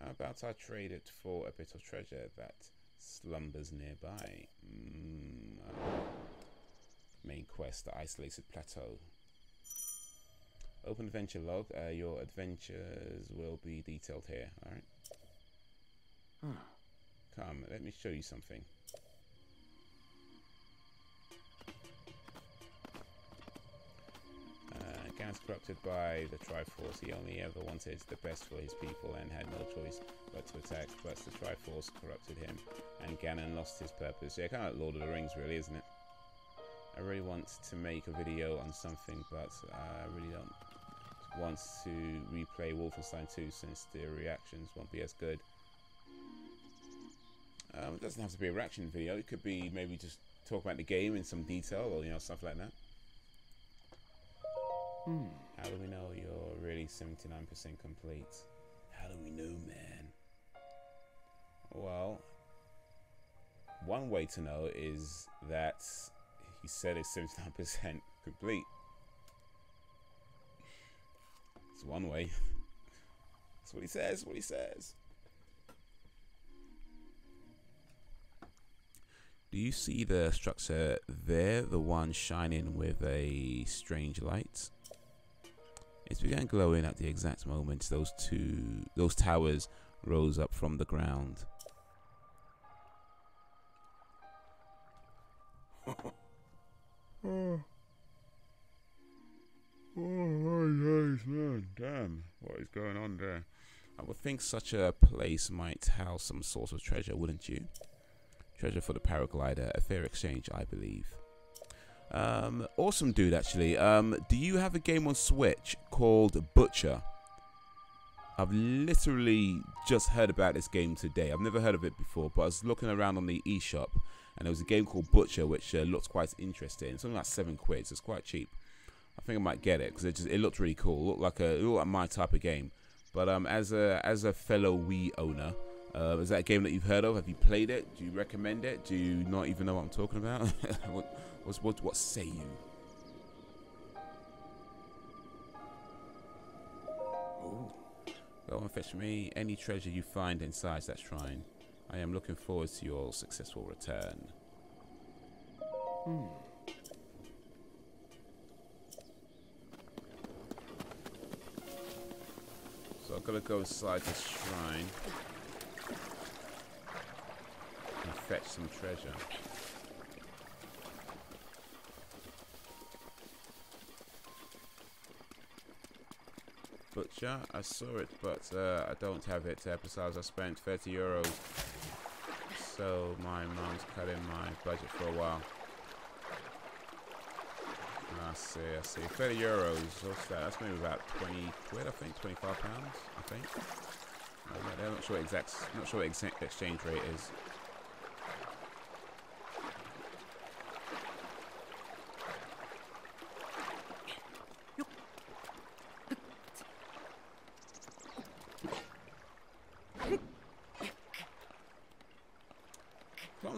How about I trade it for a bit of treasure that slumbers nearby? Main quest, the isolated plateau. Open adventure log. Your adventures will be detailed here. All right. Come, let me show you something. Ganon's corrupted by the Triforce. He only ever wanted the best for his people and had no choice but to attack. But the Triforce corrupted him, and Ganon lost his purpose. Yeah, kind of like Lord of the Rings, really, isn't it? I really want to make a video on something, but I really don't want to replay Wolfenstein 2 since the reactions won't be as good. It doesn't have to be a reaction video. It could be maybe just talk about the game in some detail, or stuff like that. How do we know you're really 79% complete? How do we know, man? Well, one way to know is that he said it's 79% complete. It's one way. That's what he says. What he says. Do you see the structure there? The one shining with a strange light? It began glowing at the exact moment those towers rose up from the ground. Oh, man, damn, what is going on there? I would think such a place might house some sort of treasure, wouldn't you? Treasure for the paraglider, a fair exchange, I believe. Awesome dude, actually. Do you have a game on Switch called Butcher? I've literally just heard about this game today. I've never heard of it before, but I was looking around on the eShop, and there was a game called Butcher, which looked quite interesting. It's only like £7, so it's quite cheap. I think I might get it because it looked really cool. It looked like my type of game. But as a fellow Wii owner, is that a game that you've heard of? Have you played it? Do you recommend it? Do you not even know what I'm talking about? What say you? Ooh. Go and fetch me any treasure you find inside that shrine. I am looking forward to your successful return. So I've got to go inside this shrine and fetch some treasure. Butcher, I saw it, but I don't have it. Besides, I spent €30, so my mom's cutting my budget for a while. I see. €30. What's that? That's maybe about 20 quid, I think. £25, I think. I'm not sure what exact exchange rate is.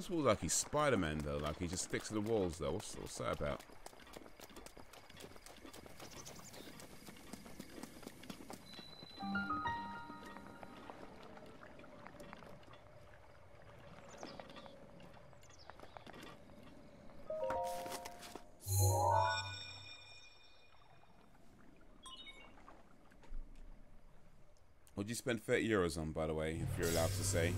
Like he's Spider-Man though, like he just sticks to the walls though. What's that about? What'd you spend €30 on, by the way, if you're allowed to say?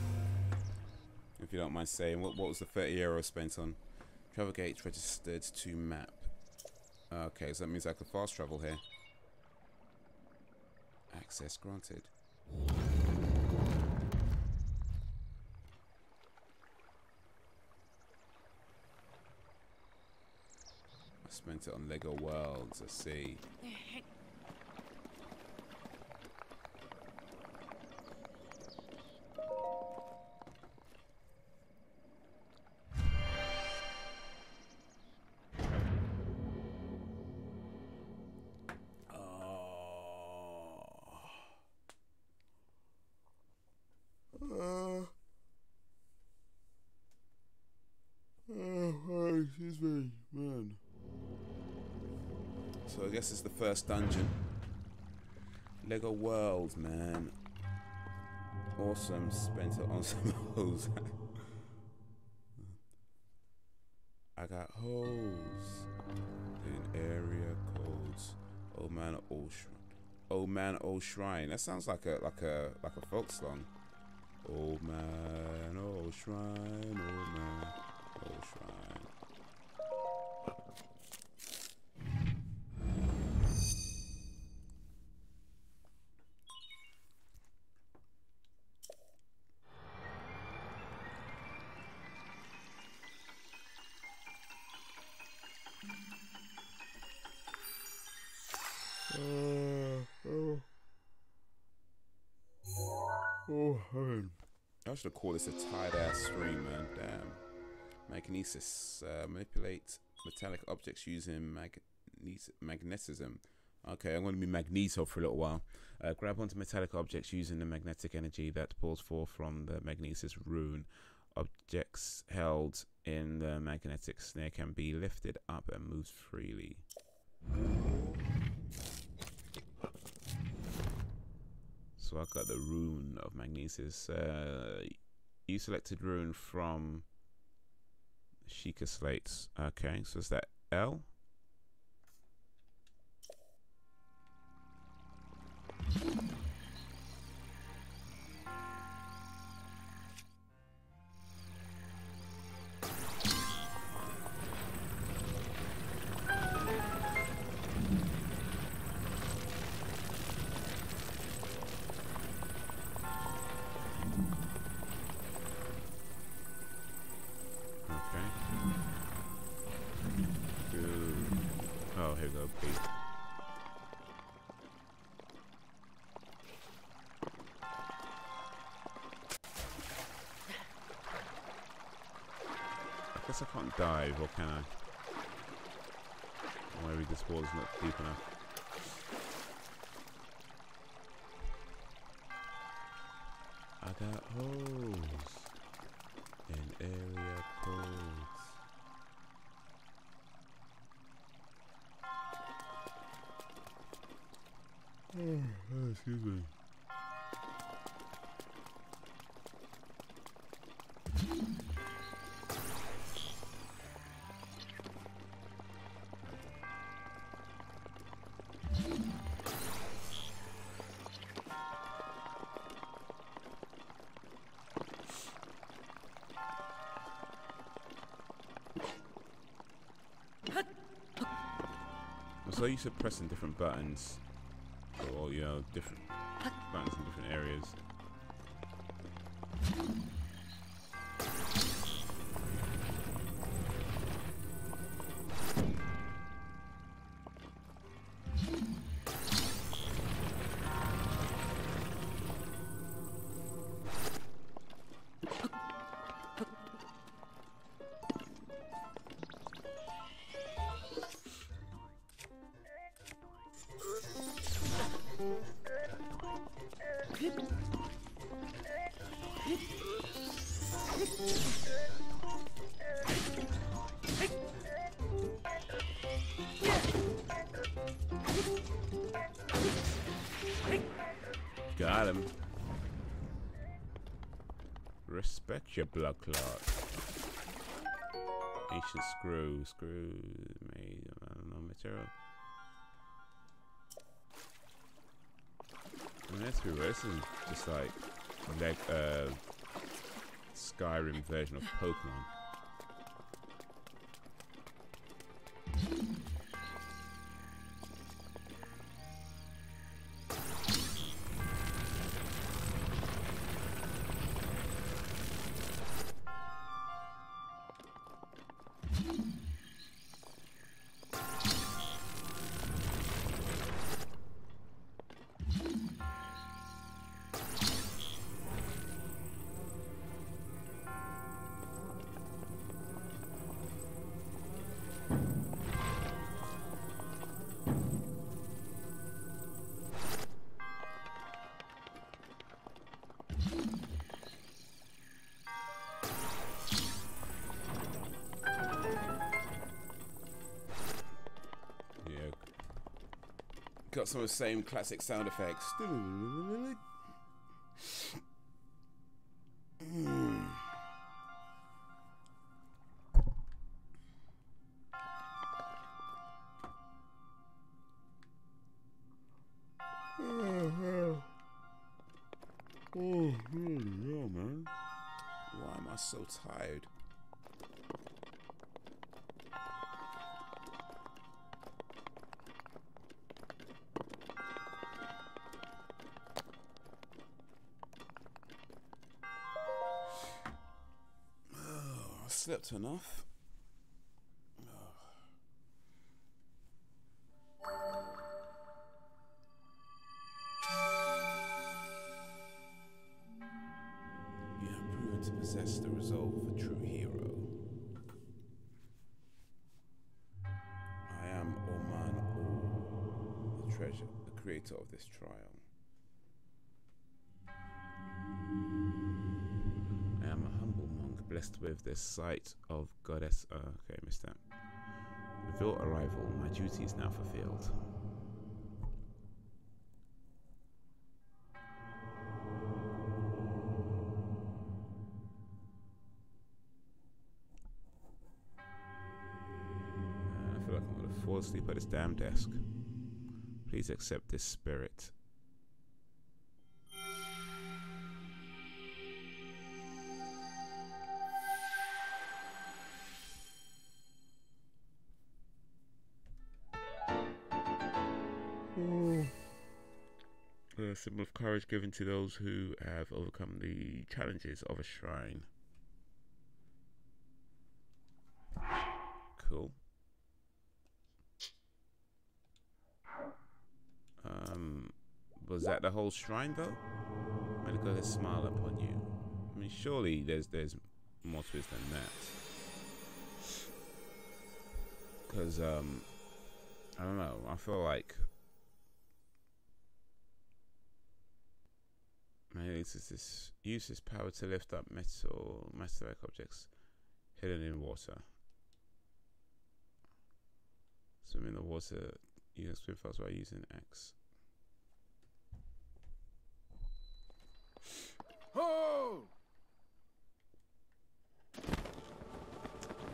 If you don't mind saying, what was the €30 spent on? Travel gates registered to map. Okay, so that means I can fast travel here. Access granted. I spent it on Lego Worlds, I see. Excuse me, man. So I guess it's the first dungeon. Lego Worlds, man. Awesome. Spent it on some hoes. I got hoes in area codes. Old man, old shrine. Old man, old shrine. That sounds like a folk song. Old man, old shrine. Old man, old shrine. I should call this a tight-ass stream, man. Damn. Magnesis. Manipulate metallic objects using magnetism. Okay, I'm going to be magneto for a little while. Grab onto metallic objects using the magnetic energy that pours forth from the magnesis rune. Objects held in the magnetic snare can be lifted up and moved freely. So I got the rune of magnesis. You selected rune from Sheikah slates. Okay, so is that L? I guess I can't dive, or can I? Or maybe this wall is not deep enough. I got holes in area codes. Oh, excuse me. So you said pressing different buttons, or you know, different buttons in different areas. Got him. Respect your blood clot. Ancient screw made of material. And Let's be real, this is just like Skyrim version of Pokemon. Got some of the same classic sound effects. Oh, man. Why am I so tired? Slept enough. You have proven to possess the resolve of a true hero. I am Oman O, the treasure, the creator of this trial. Blessed with this sight of goddess. Okay, missed that. With your arrival, my duty is now fulfilled. I feel like I'm gonna fall asleep at this damn desk. Please accept this spirit. A symbol of courage given to those who have overcome the challenges of a shrine. Cool. Was that the whole shrine though? May the goddess smile upon you. I mean, surely there's more to it than that. Because I don't know. I feel like maybe this uses power to lift up metallic objects hidden in water. Swim in the water. You can swim fast by using X. Oh!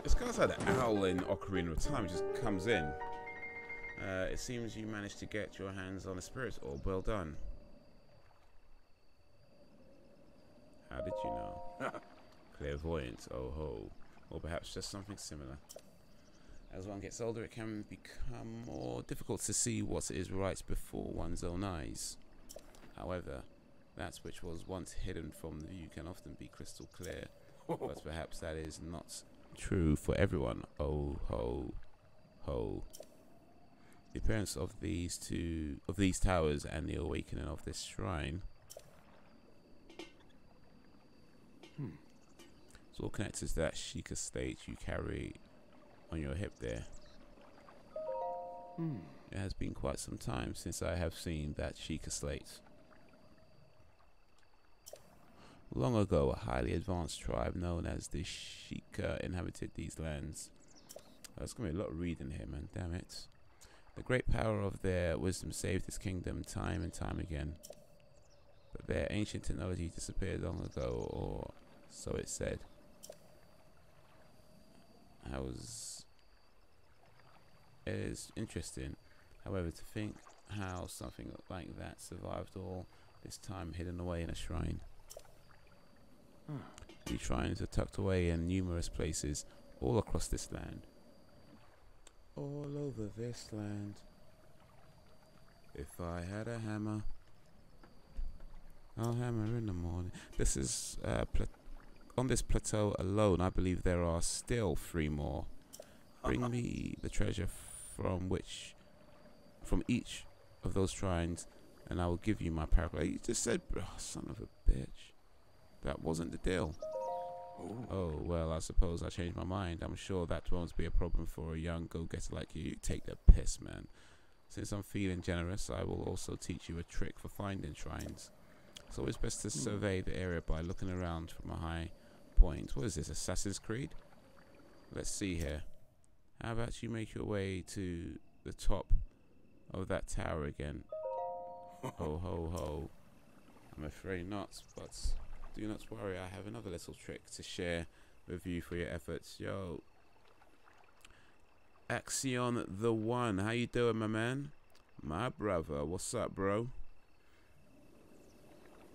It's kind of like the owl in Ocarina of Time just comes in. It seems you managed to get your hands on a spirit orb. Well done. How did you know? Clairvoyant, oh ho. Or perhaps just something similar. As one gets older, it can become more difficult to see what is right before one's own eyes. However, that which was once hidden from the view can often be crystal clear. But perhaps that is not true for everyone. Oh ho ho. The appearance of these towers and the awakening of this shrine. It's all connected to that Sheikah slate you carry on your hip there. It has been quite some time since I have seen that Sheikah slate. Long ago, a highly advanced tribe known as the Sheikah inhabited these lands. There's going to be a lot of reading here, man. Damn it. The great power of their wisdom saved this kingdom time and time again. But their ancient technology disappeared long ago, or so it said. It is interesting, however, to think how something like that survived all this time hidden away in a shrine. These shrines are tucked away in numerous places all across this land. All over this land. If I had a hammer, I'll hammer in the morning. This is on this plateau alone. I believe there are still 3 more. Bring me the treasure from each of those shrines, and I will give you my paragraph. You just said, oh, son of a bitch. That wasn't the deal. Oh, well, I suppose I changed my mind. I'm sure that won't be a problem for a young go-getter like you. You take the piss, man. Since I'm feeling generous, I will also teach you a trick for finding shrines. It's always best to survey the area by looking around from a high point. What is this, Assassin's Creed? Let's see here. How about you make your way to the top of that tower again? Ho, ho, ho. I'm afraid not, but do not worry. I have another little trick to share with you for your efforts. Yo. Axion the One. How you doing, my man? My brother. What's up, bro?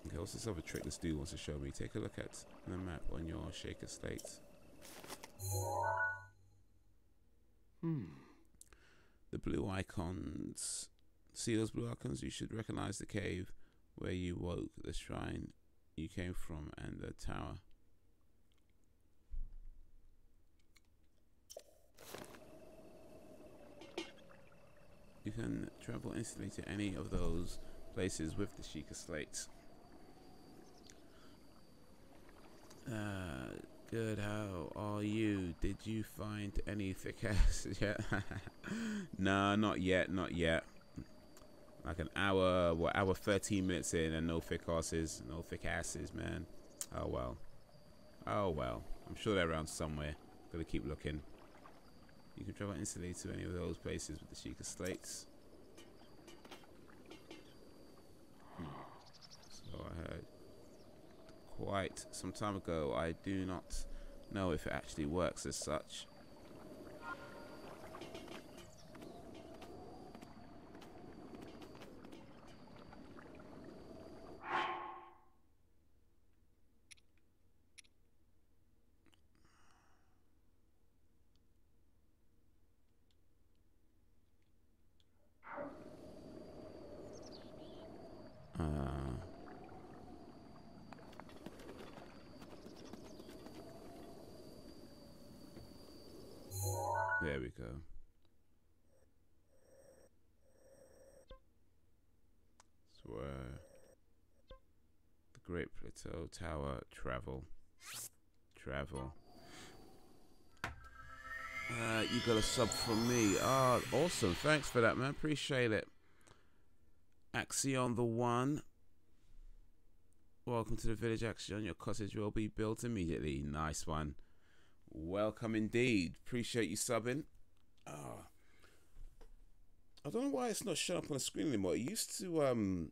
Okay, what's this other trick this dude wants to show me? Take a look at the map on your shaker slate. The blue icons. See those blue icons? You should recognize the cave where you woke, the shrine you came from, and the tower. You can travel instantly to any of those places with the shaker slate. Good, how are you? Did you find any thick asses yet? Nah, not yet, not yet. Like an hour, what, hour 13 minutes in and no thick asses, man. Oh well. Oh well. I'm sure they're around somewhere. Gotta keep looking. You can travel instantly to any of those places with the shaker slates. So I heard quite some time ago. I do not know if it actually works as such. There we go. So the Great Plateau Tower, travel. You got a sub from me. Ah, awesome. Thanks for that, man. Appreciate it. Axion the One. Welcome to the village, Axion. Your cottage will be built immediately. Nice one. Welcome indeed. Appreciate you subbing. Oh. I don't know why it's not showing up on the screen anymore. It used to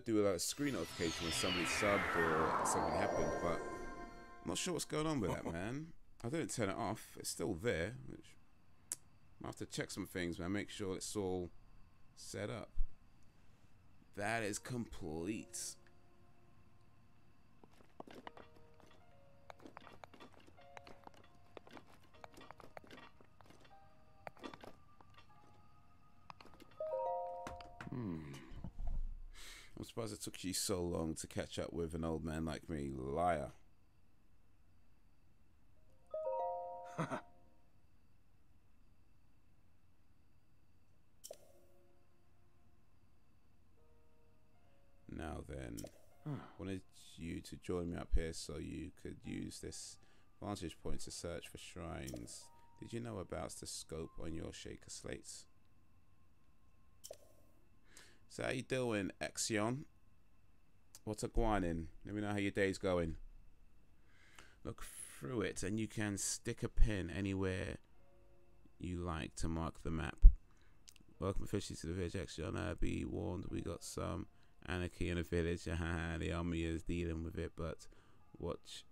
do a screen notification when somebody subbed or something happened, but I'm not sure what's going on with that, man. I didn't turn it off. It's still there. Which I have to check some things, man. Make sure it's all set up. That is complete. I'm surprised it took you so long to catch up with an old man like me. Liar. Now then, wanted you to join me up here so you could use this vantage point to search for shrines. Did you know about the scope on your shaker slates? So how you doing, Axion? What's a guanin? Let me know how your day's going. Look through it and you can stick a pin anywhere you like to mark the map. Welcome officially to the village, Axion. Be warned, we got some anarchy in the village. The army is dealing with it, but watch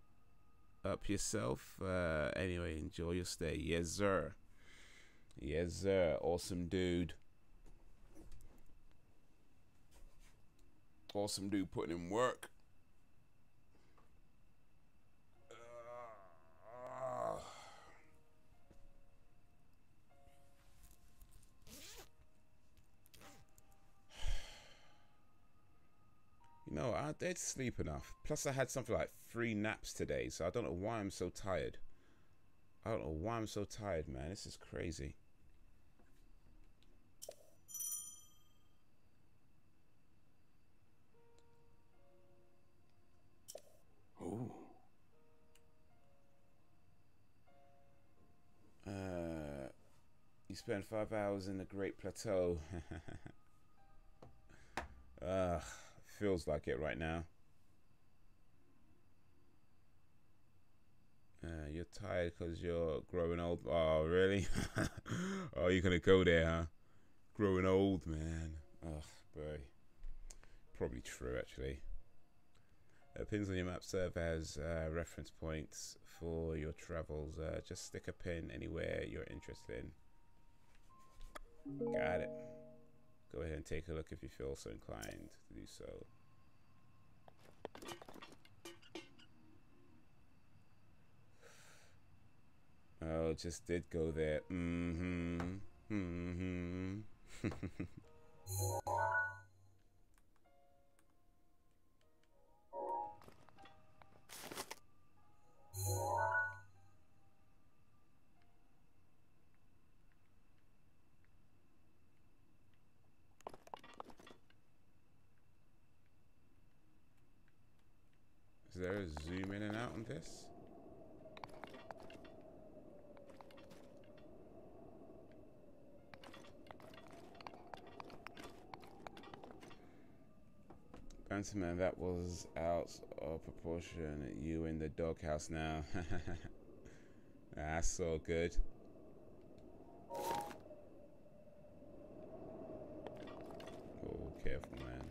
up yourself. Anyway, enjoy your stay. Yes, sir. Yes, sir. Awesome, dude. Awesome dude putting in work. You know, I did sleep enough. Plus I had something like 3 naps today, so I don't know why I'm so tired. I don't know why I'm so tired, man. This is crazy. Ooh. You spend 5 hours in the Great Plateau. Feels like it right now. You're tired because you're growing old. Oh, really? Oh, you're gonna go there, huh? Growing old, man. Oh, boy. Probably true, actually. Pins on your map serve as reference points for your travels. Just stick a pin anywhere you're interested in. Got it. Go ahead and take a look if you feel so inclined to do so. Oh, just did go there. Is there a zoom in and out on this? Man, that was out of proportion. You in the doghouse now. That's so good. Oh, careful, man.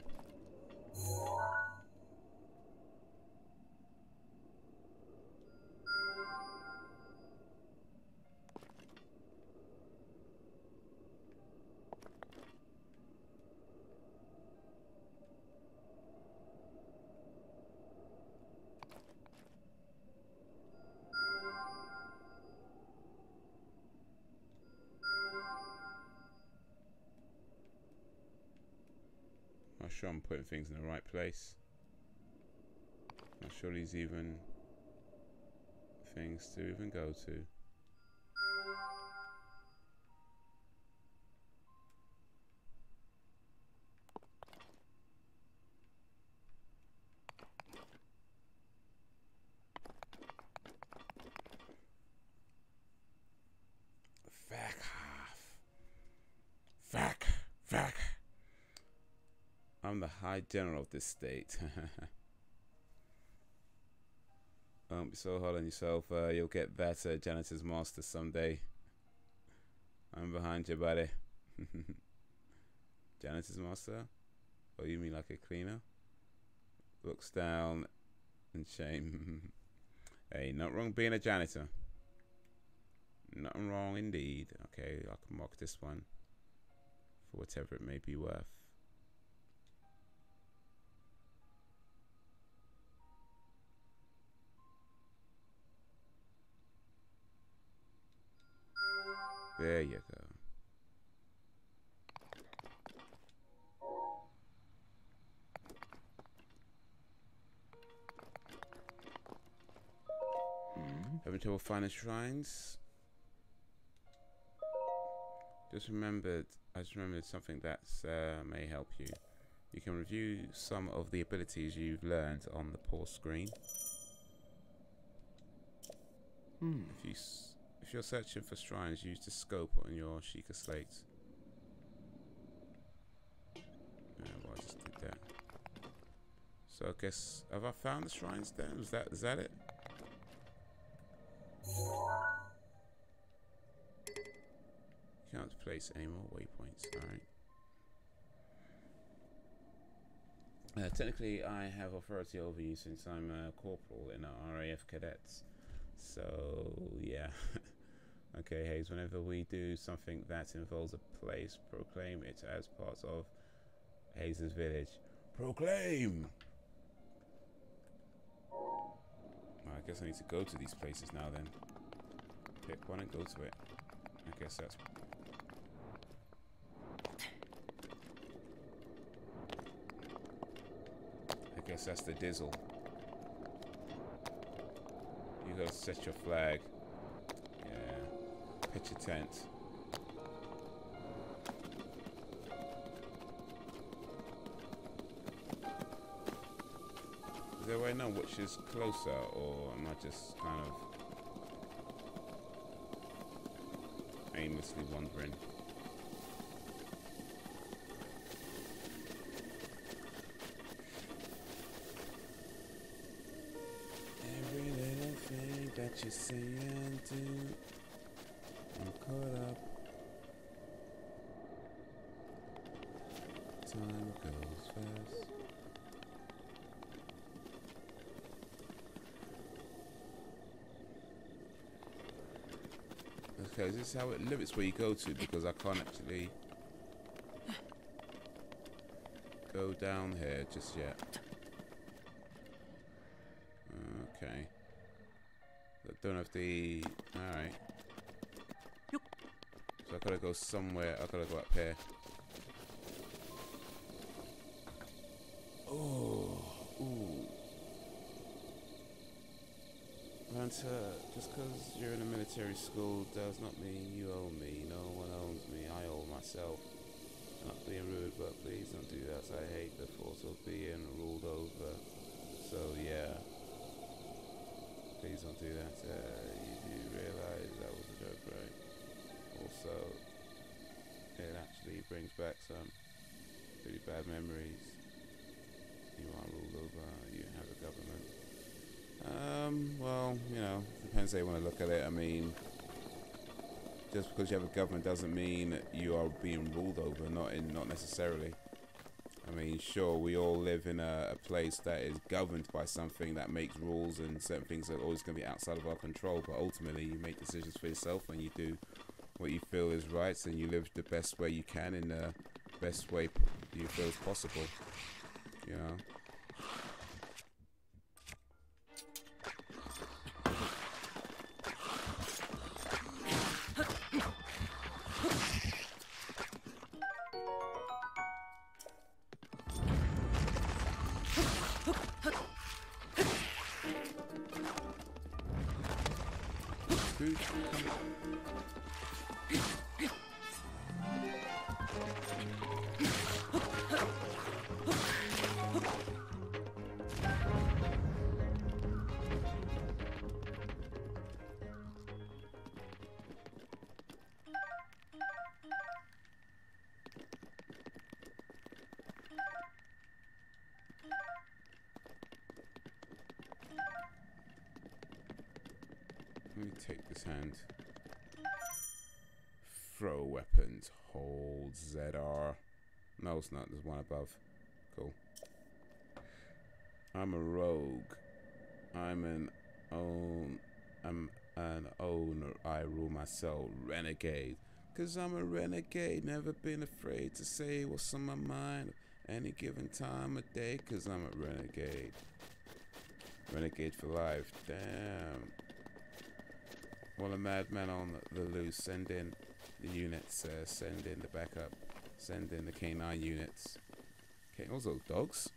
I'm sure I'm putting things in the right place. Not sure there's even things to even go to. Fuck. I'm the High General of this state. Don't be so hard on yourself. You'll get that janitor's master someday. I'm behind you, buddy. Janitor's master? Oh, you mean like a cleaner? Looks down in shame. Hey, not wrong being a janitor. Nothing wrong indeed. Okay, I can mark this one for whatever it may be worth. There you go. Having trouble finding shrines? I just remembered something that may help you. You can review some of the abilities you've learned on the pause screen. If you're searching for shrines, use the scope on your Sheikah slate. Well, I just did that. So I guess, have I found the shrines then? Is that it? Can't place any more waypoints. Alright. Technically, I have authority over you since I'm a corporal in our RAF cadets. So, yeah. Okay, Haze, whenever we do something that involves a place, proclaim it as part of Haze's village. Proclaim. I guess I need to go to these places now then. Pick one and go to it. I guess that's... the dizzle. You go set your flag. Yeah. Pitch your tent. Is there a way to know which is closer, or am I just kind of aimlessly wandering? Every little thing that you say and do, I'm caught up. Time goes fast. Okay, is this how it limits where you go to? Because I can't actually go down here just yet. Okay. I don't know if the... Alright. So I gotta go somewhere. I gotta go up here. Oh. Ooh. Just because you're in a military school does not mean you owe me. No one owns me. I owe myself. Not being rude, but please don't do that. I hate the thought of being ruled over. So yeah, please don't do that. You do realize that was a joke, right? Also, it actually brings back some pretty bad memories. You are ruled over. You have a government. Well, you know, depends how you want to look at it. I mean, just because you have a government doesn't mean you are being ruled over. Not necessarily. I mean, sure, we all live in a place that is governed by something that makes rules, and certain things are always going to be outside of our control. But ultimately, you make decisions for yourself, and you do what you feel is right, and you live the best way you can in the best way you feel is possible. You know. Let me take this hand. Throw weapons. Hold ZR. No, it's not. There's one above. Cool. I'm a rogue. I'm an owner. I rule myself. Renegade. Cause I'm a renegade. Never been afraid to say what's on my mind any given time of day. Cause I'm a renegade. Renegade for life. Damn. Well, a madman on the loose. Send in the units. Send in the backup. Send in the K9 units. Okay, also dogs.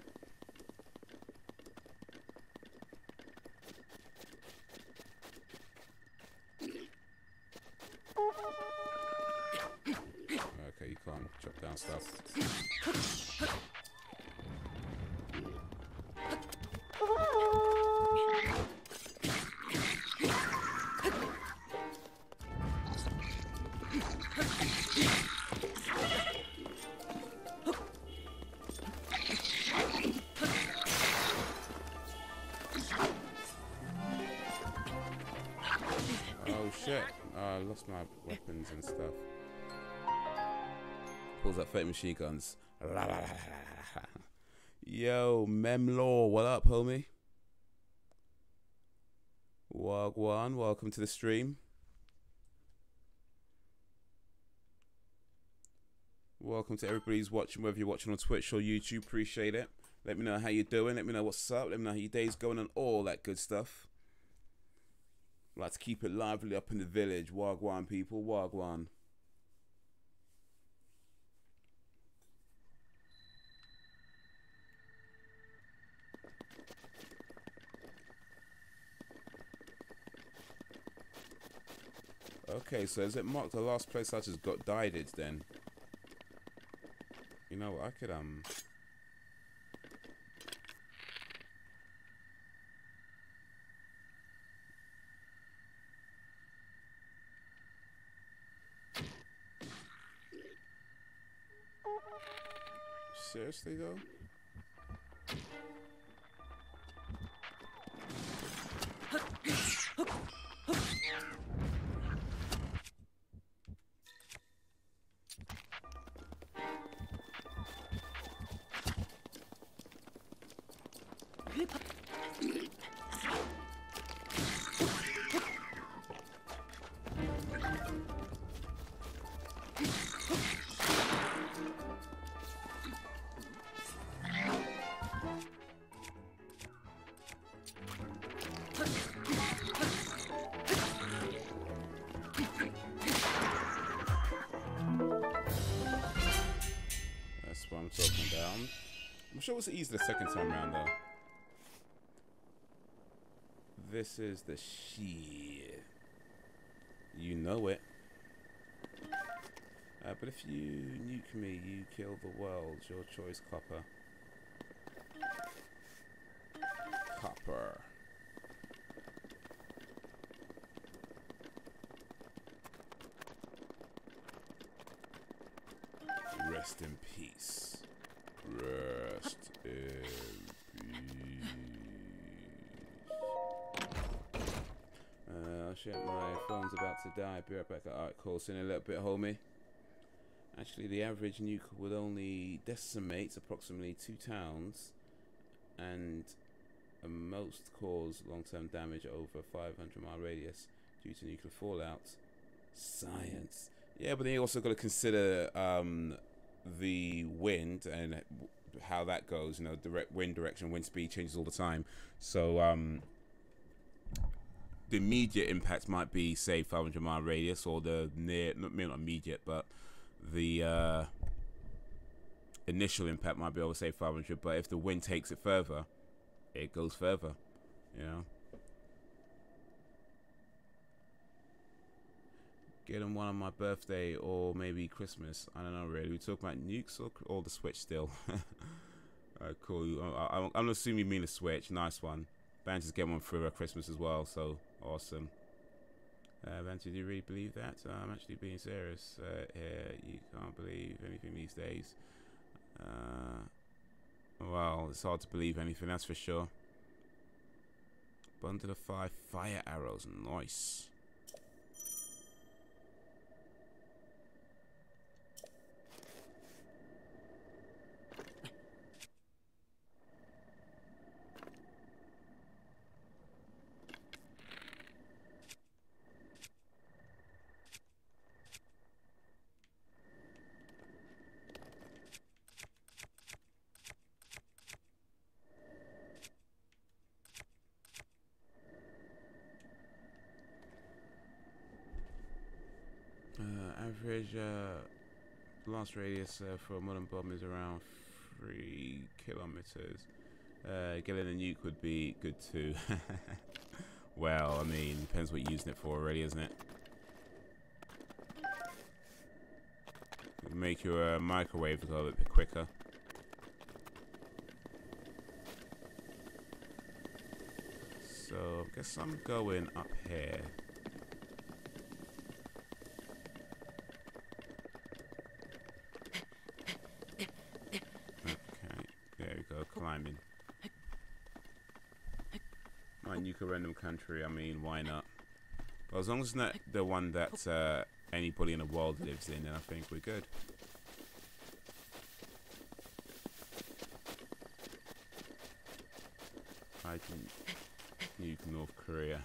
Okay, you can't chop down stuff. I lost my weapons and stuff. Pulls out 30 machine guns. Yo, Memlaw, what up, homie? Wagwan, welcome to the stream. Welcome to everybody who's watching, whether you're watching on Twitch or YouTube. Appreciate it. Let me know how you're doing. Let me know what's up. Let me know how your day's going and all that good stuff. Like to keep it lively up in the village. Wagwan, people. Wagwan. Okay, so is it marked the last place I just got dieted then? You know what, I could seriously though? That's what I'm talking about. I'm sure it was easy the second time around though. This is the shit. You know it. But if you nuke me, you kill the world. Your choice, Copper. Copper. Rest in peace. Rest in peace. Oh shit, my phone's about to die. Be right back. Alright, cool. See you in a little bit, homie. Actually, the average nuke would only decimate approximately 2 towns and at most cause long-term damage over 500-mile radius due to nuclear fallout. Science. Yeah, but then you also got to consider the wind and how that goes. You know, direct wind direction, wind speed changes all the time. So the immediate impact might be, say, 500-mile radius, or the near, not immediate, but the initial impact might be over, say, 500. But if the wind takes it further, it goes further. You know. Get them one on my birthday or maybe Christmas. I don't know really. We talk about nukes or the Switch still. Cool. I'm assuming you mean the Switch. Nice one. Banter's getting one for Christmas as well. So awesome. Banter, do you really believe that? I'm actually being serious. Here, you can't believe anything these days. Well, it's hard to believe anything, that's for sure. Bundle of 5 fire arrows. Nice. Average blast radius for a modern bomb is around 3 kilometers. Getting a nuke would be good too. Well, I mean, depends what you're using it for already, isn't it? Make your microwave go a bit quicker. So, I guess I'm going up here. Climbing. Might nuke a random country, I mean, why not? Well, as long as it's not the one that anybody in the world lives in, then I think we're good. I can nuke North Korea.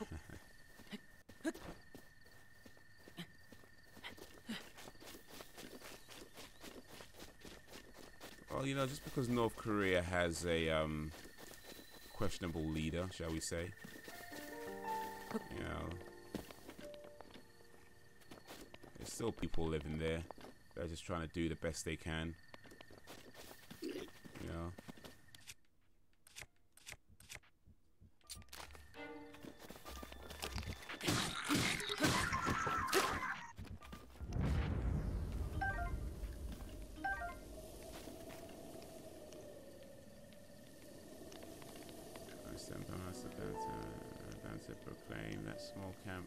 Oh, Well, you know, just because North Korea has a questionable leader, shall we say, you know, there's still people living there. They're just trying to do the best they can, you know. Proclaim that small camp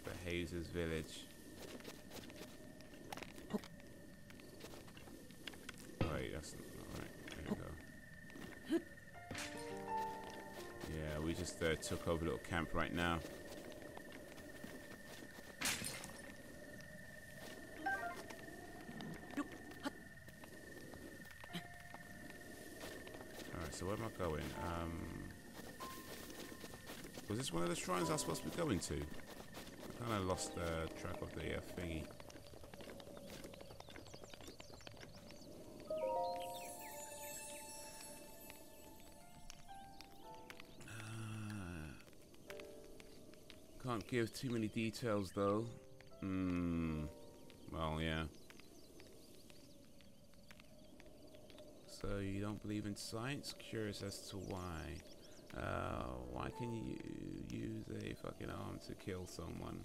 for Haze's village. Wait, that's not right. There we go. Yeah, we just took over a little camp right now. Alright, so where am I going? Was this one of the shrines I was supposed to be going to? I kind of lost track of the thingy. Can't give too many details though. Well, yeah. So you don't believe in science? Curious as to why. Why can you use a fucking arm to kill someone?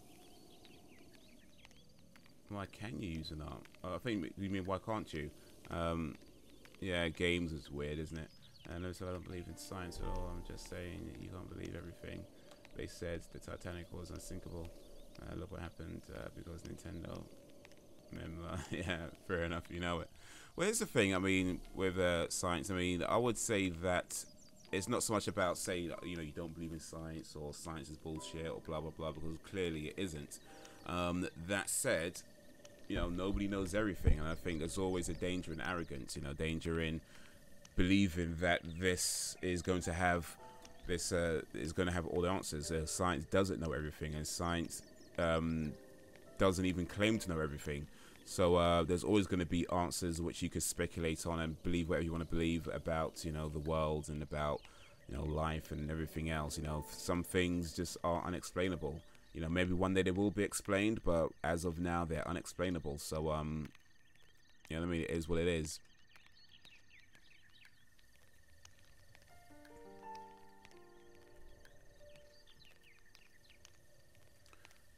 Why can you use an arm? I think you mean why can't you? Yeah, games is weird, isn't it? And also I don't believe in science at all. I'm just saying you can't believe everything. They said the Titanic was unsinkable. Look what happened because Nintendo. Yeah, fair enough. You know it. Well, here's the thing. I mean, with science, I mean, I would say that it's not so much about saying, you know, you don't believe in science or science is bullshit or blah blah blah, because clearly it isn't. That said, you know, nobody knows everything, and I think there's always a danger in arrogance. You know, danger in believing that this is going to have all the answers. Science doesn't know everything, and science doesn't even claim to know everything. So there's always going to be answers which you could speculate on and believe whatever you want to believe about, you know, the world and about, you know, life and everything else. You know, some things just are unexplainable. You know, maybe one day they will be explained, but as of now they're unexplainable. So you know what I mean, it is what it is.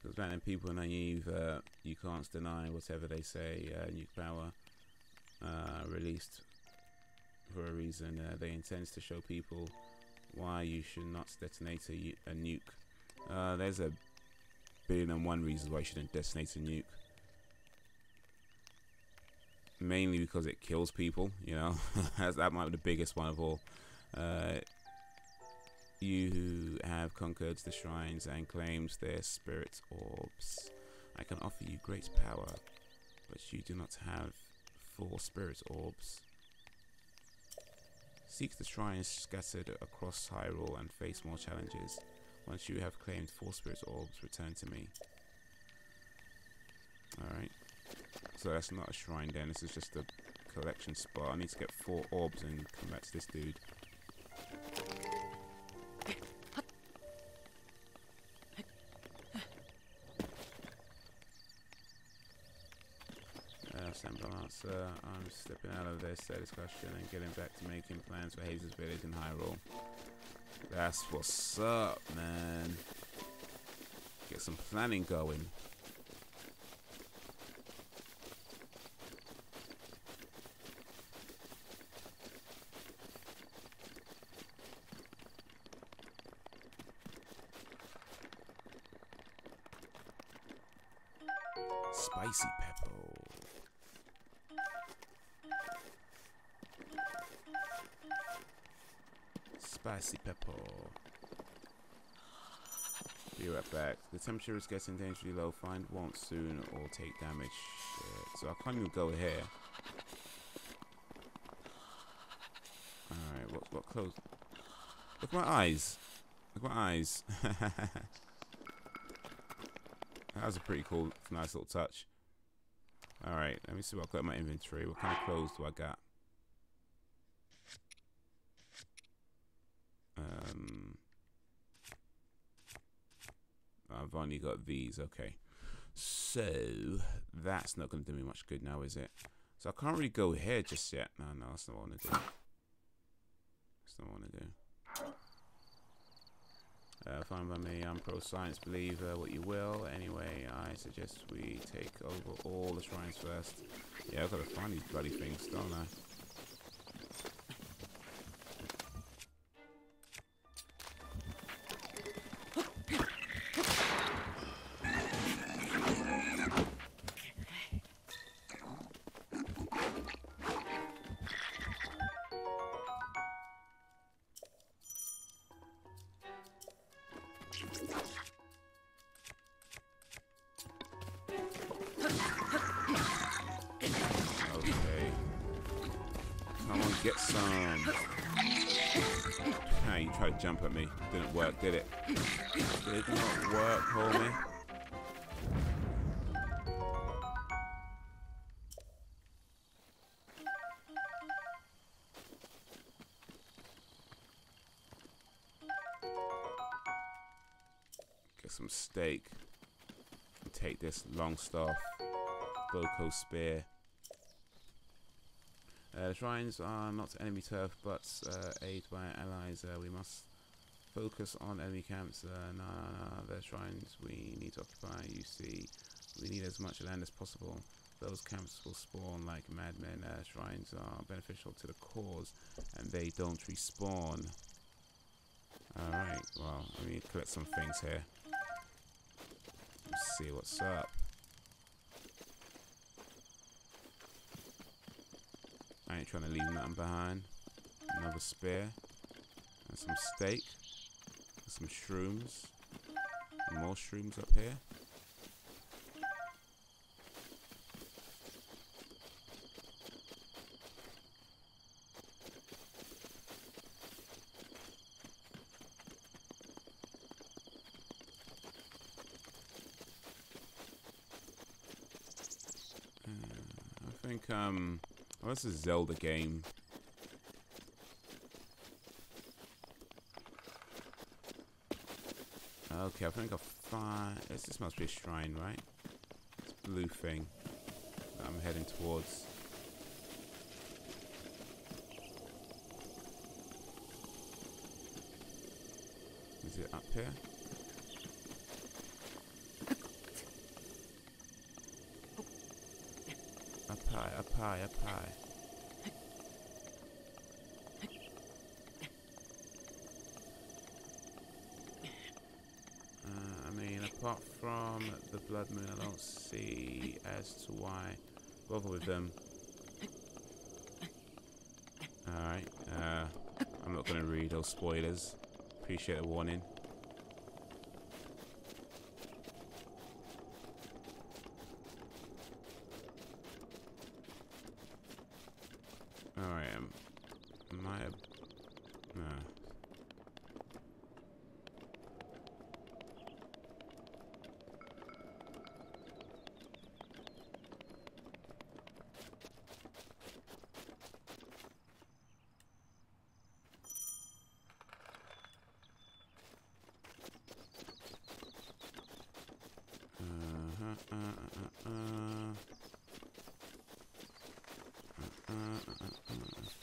Because random people are naive, you can't deny whatever they say. Nuke power released for a reason. They intend to show people why you should not detonate a nuke. There's a billion and one reasons why you shouldn't detonate a nuke. Mainly because it kills people, you know. That might be the biggest one of all. You have conquered the shrines and claims their spirit orbs. I can offer you great power, but you do not have 4 spirit orbs. Seek the shrines scattered across Hyrule and face more challenges. Once you have claimed 4 spirit orbs, return to me. Alright. So that's not a shrine then, this is just a collection spot. I need to get 4 orbs and come back to this dude. I'm stepping out of this discussion and getting back to making plans for Haze's village in Hyrule. That's what's up, man. Get some planning going. Spicy pepper. Spicy pepper. Be right back. The temperature is getting dangerously low. Find won't soon or take damage. Shit. So I can't even go here. Alright, what close? Look at my eyes. Look at my eyes. That was a pretty cool, nice little touch. Alright, let me see what I've got in my inventory. What kind of clothes do I got? I've only got these. Okay, so that's not going to do me much good now, is it? So I can't really go here just yet. No, that's not what I want to do. That's not what I want to do. Fine by me, I'm pro science, believe what you will. Anyway, I suggest we take over all the shrines first. Yeah, I've got to find these bloody things, don't I? Get some. Ah, you tried to jump at me. Didn't work, did it? Did not work, homie. Get some steak. And take this long staff. Boko spear. Shrines are not enemy turf, but aid by allies. We must focus on enemy camps. The shrines we need to occupy. You see, we need as much land as possible. Those camps will spawn like madmen. Shrines are beneficial to the cause, and they don't respawn. Alright, well, let me collect some things here. Let's see what's up. I ain't trying to leave nothing behind. Another spear. And some steak. And some shrooms. And more shrooms up here. I think, well, this is a Zelda game. Okay, I think I'll find... This must be a shrine, right? This blue thing that I'm heading towards. Is it up here? Up high, up high, up high. I mean, apart from the blood moon, I don't see as to why bother with them. Alright, I'm not going to read those spoilers. Appreciate the warning. Alright, am I no.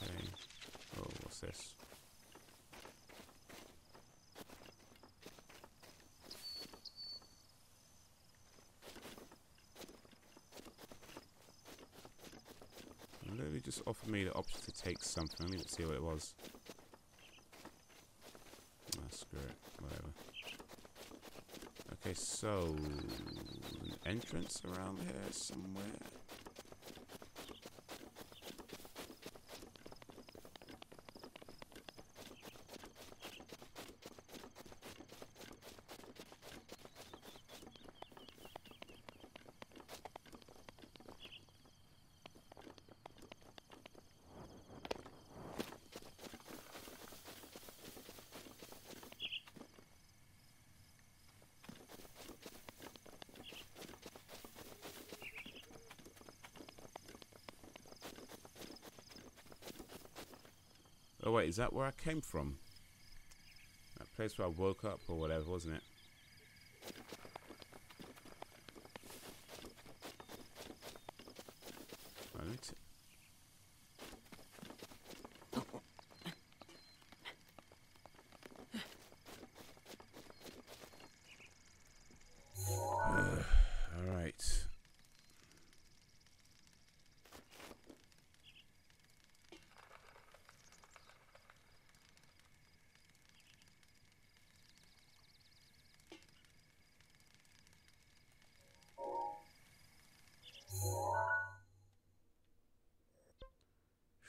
Okay. Oh, what's this? Literally just offered me the option to take something. I need to see what it was. Ah, screw it. Whatever. Okay, so an entrance around here somewhere. Oh wait, is that where I came from? place where I woke up or whatever, wasn't it? Right. All right.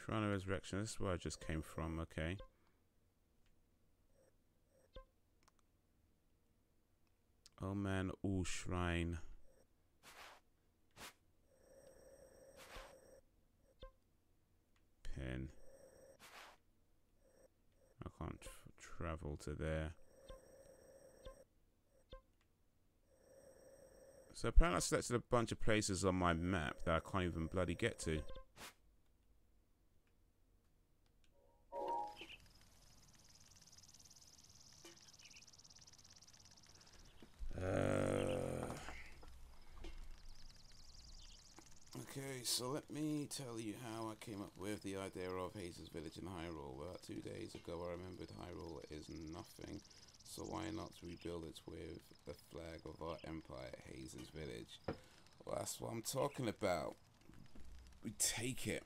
Shrine of Resurrection, this is where I just came from, okay. Oh man, all shrine. Pin. I can't travel to there. So apparently I selected a bunch of places on my map that I can't even bloody get to. Okay, so let me tell you how I came up with the idea of Haze's Village in Hyrule. About 2 days ago I remembered Hyrule is nothing, so why not rebuild it with the flag of our empire, Haze's Village? Well, that's what I'm talking about. We take it.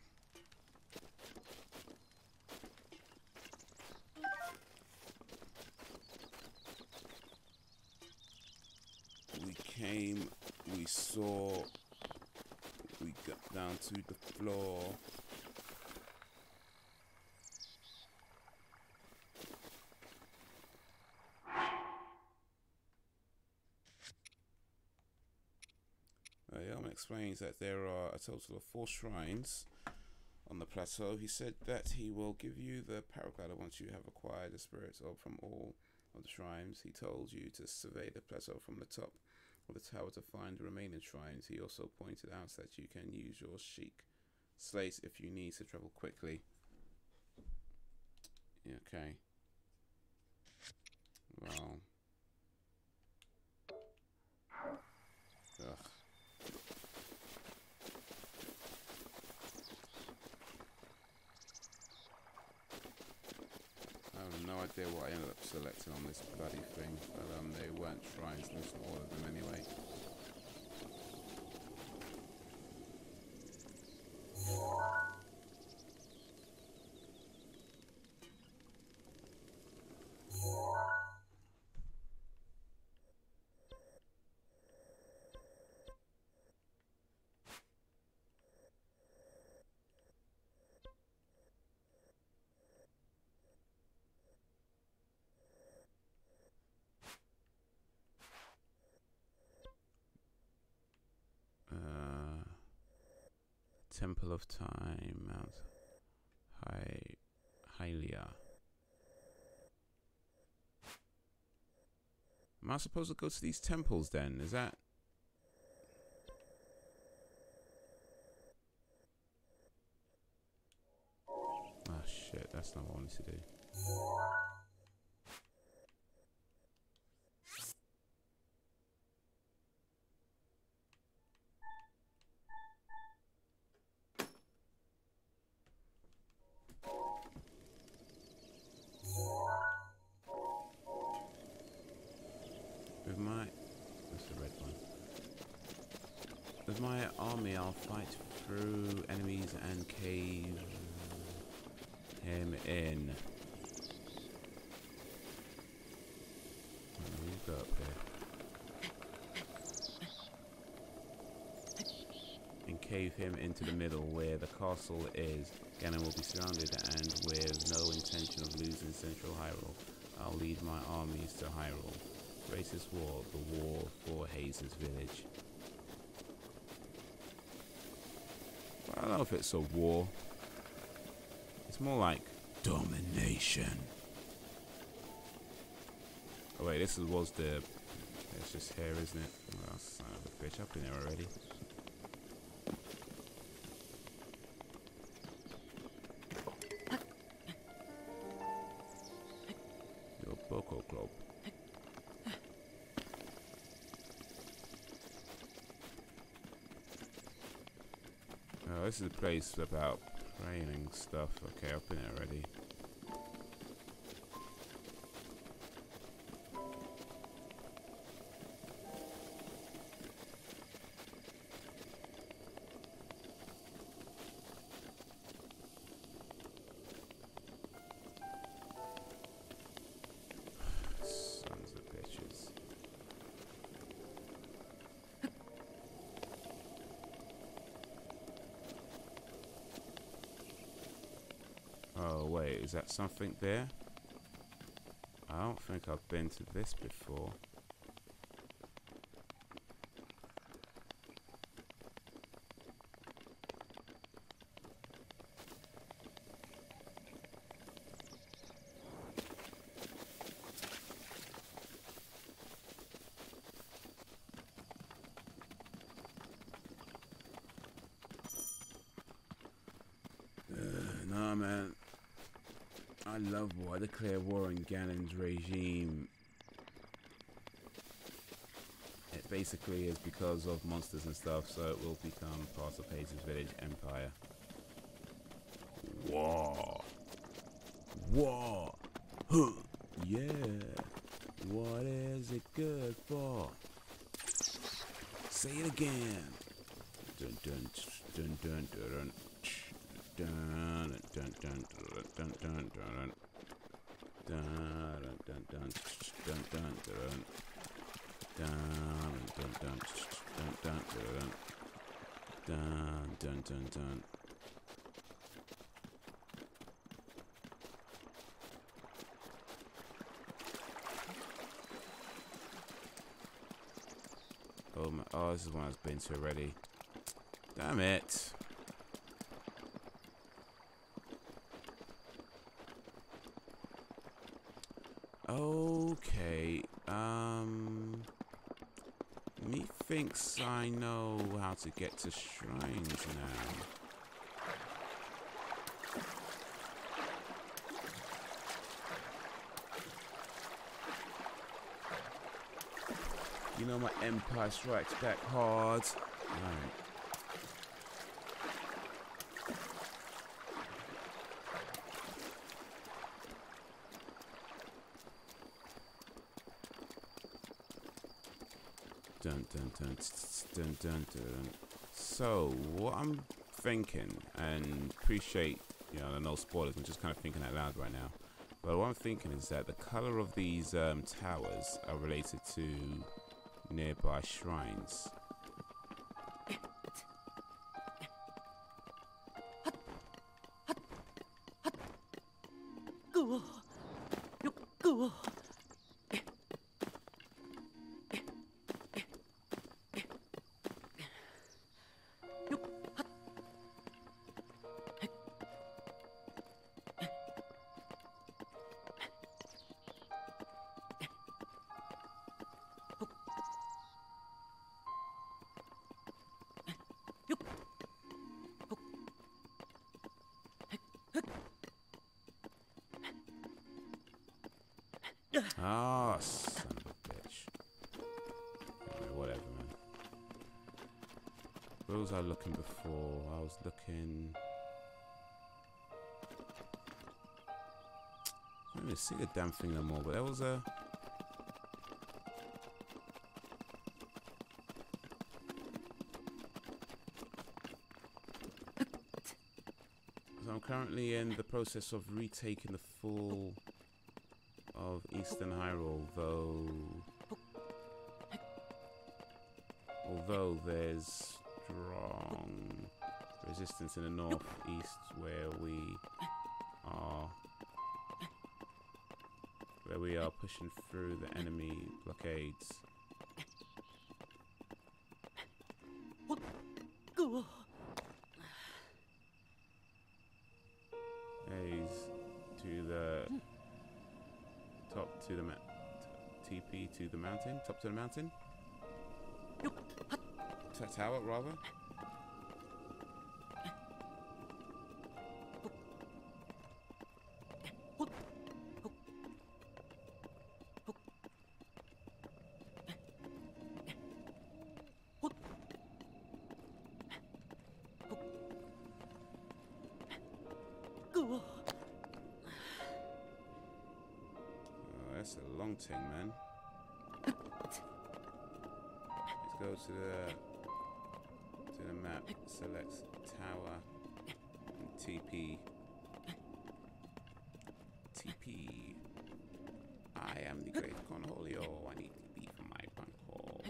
We came, we saw, we got down to the floor. Yeoman explains that there are a total of 4 shrines on the plateau. He said that he will give you the paraglider once you have acquired the spirits from all of the shrines. He told you to survey the plateau from the top of the tower to find the remaining shrines. He also pointed out that you can use your chic slate if you need to travel quickly. Yeah, okay. Well. Ugh. I have no idea what I ended up selecting on this bloody thing, but they weren't shrines, most all of them anyway. Temple of Time, Mount Hylia. Am I supposed to go to these temples then? Is that... Oh shit, that's not what I wanted to do. With my army, I'll fight through enemies and cave him in. We'll go up here. And cave him into the middle where the castle is. Ganon will be surrounded, and with no intention of losing Central Hyrule, I'll lead my armies to Hyrule. Race this war, the war for Haze's Village. I don't know if it's a war. It's more like domination. Oh wait, this was the... It's just here, isn't it? Oh, son of a bitch, I've been here already. Your book globe. Oh, this is a place about praying and stuff. Okay, I've been there already. Sons of bitches. Oh wait, is that something there? I don't think I've been to this before. Nah, man. I love war. I declare war on Ganon's regime. It basically is because of monsters and stuff, so it will become part of Haze's village empire. War. War. Huh. Yeah. What is it good for? Say it again. Dun dun dun dun dun. Dun dun dun dun dun dun dun dun dun dun dun dun dun dun dun dun. Oh my! Oh, this is one I've been to already. Damn it! Okay, methinks I know how to get to shrines now. You know my Empire Strikes Back hard. Right. Dun, dun, dun, dun, dun, dun. So what I'm thinking, and appreciate, you know, no spoilers, I'm just kind of thinking out loud right now, but what I'm thinking is that the color of these towers are related to nearby shrines. Ah, son of a bitch. Anyway, whatever, man. Where was I looking before? I was looking... I don't really see the damn thing no more, but there was a... So I'm currently in the process of retaking the full... of Eastern Hyrule, although there's strong resistance in the northeast where we are pushing through the enemy blockades. Haze to the top to the TP to the mountain, top to the mountain. Tower, rather. that's a long thing, man. Let's go to the map. Select tower. And TP. TP. I am the great Cornholio. I need TP for my bunghole.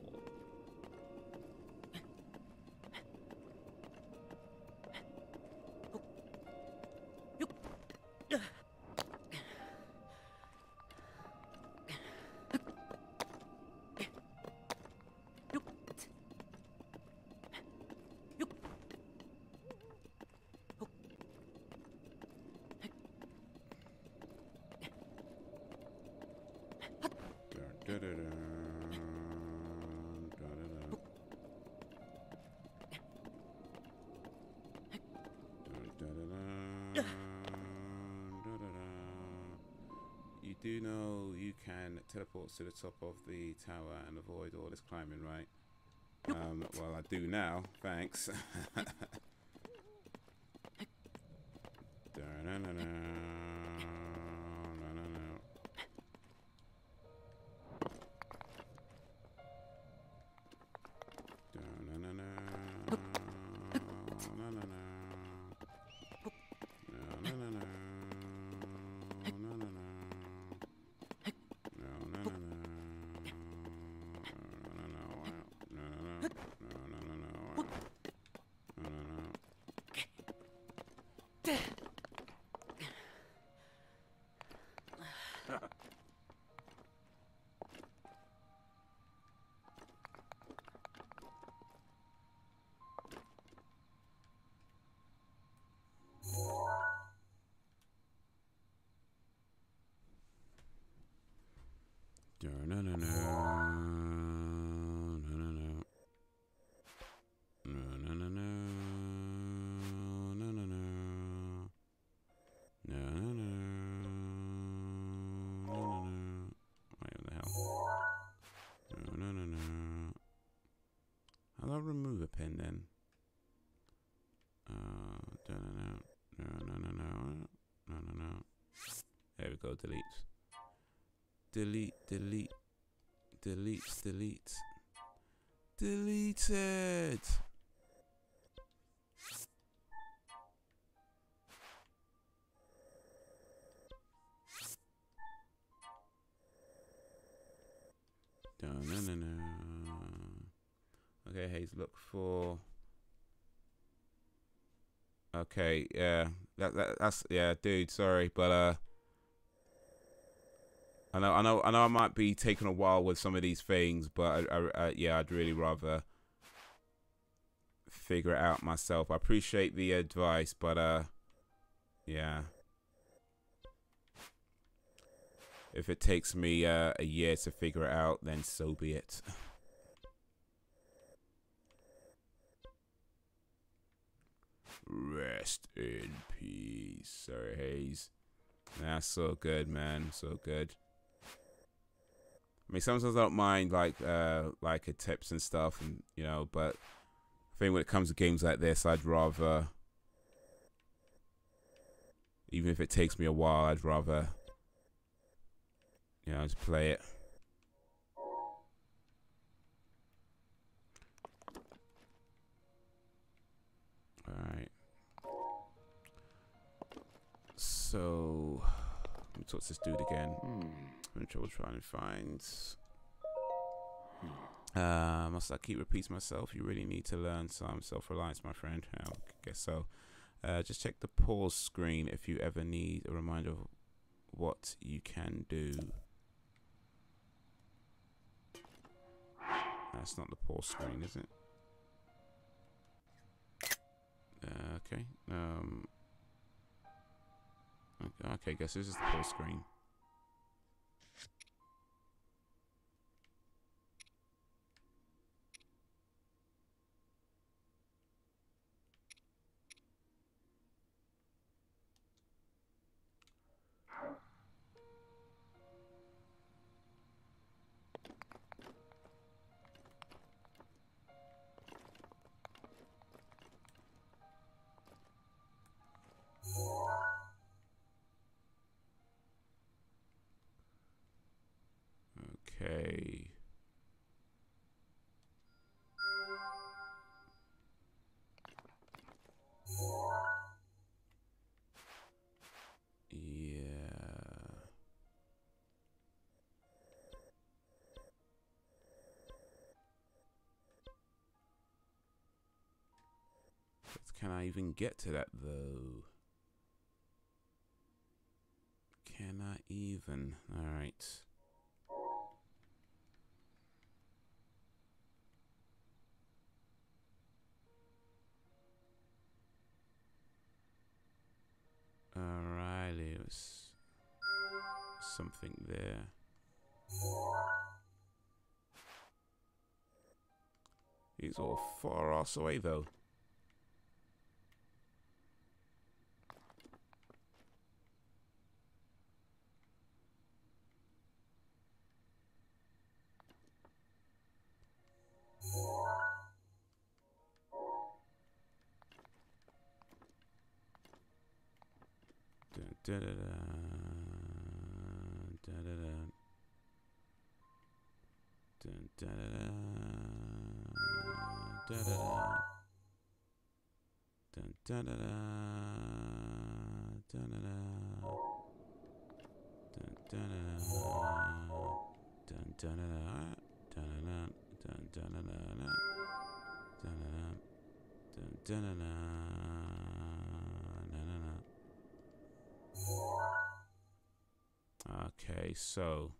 You do know you can teleport to the top of the tower and avoid all this climbing, right? Well, I do now. Thanks. I'll remove a pen then. No. There we go. Delete. Delete. Deleted. No. Okay, Haze, look for. Okay, yeah, that's yeah, dude. Sorry, but I know I might be taking a while with some of these things, but yeah, I'd really rather figure it out myself. I appreciate the advice, but yeah, if it takes me a year to figure it out, then so be it. Rest in peace. Sorry, Haze. That's so good, man. So good. I mean, sometimes I don't mind like tips and stuff, and you know, but I think when it comes to games like this, I'd rather, even if it takes me a while, I'd rather, you know, just play it. All right. So, let me talk to this dude again. I'm trying to find. Must I keep repeating myself? You really need to learn some self-reliance, my friend. I guess so. Just check the pause screen if you ever need a reminder of what you can do. That's not the pause screen, is it? Okay. Okay, guess this is the pause screen. Okay. Can I even get to that though? Can I even? All right. Alrighty, there's something there. He's all far ass away though. Da da da da da da da da da da da da da Okay, so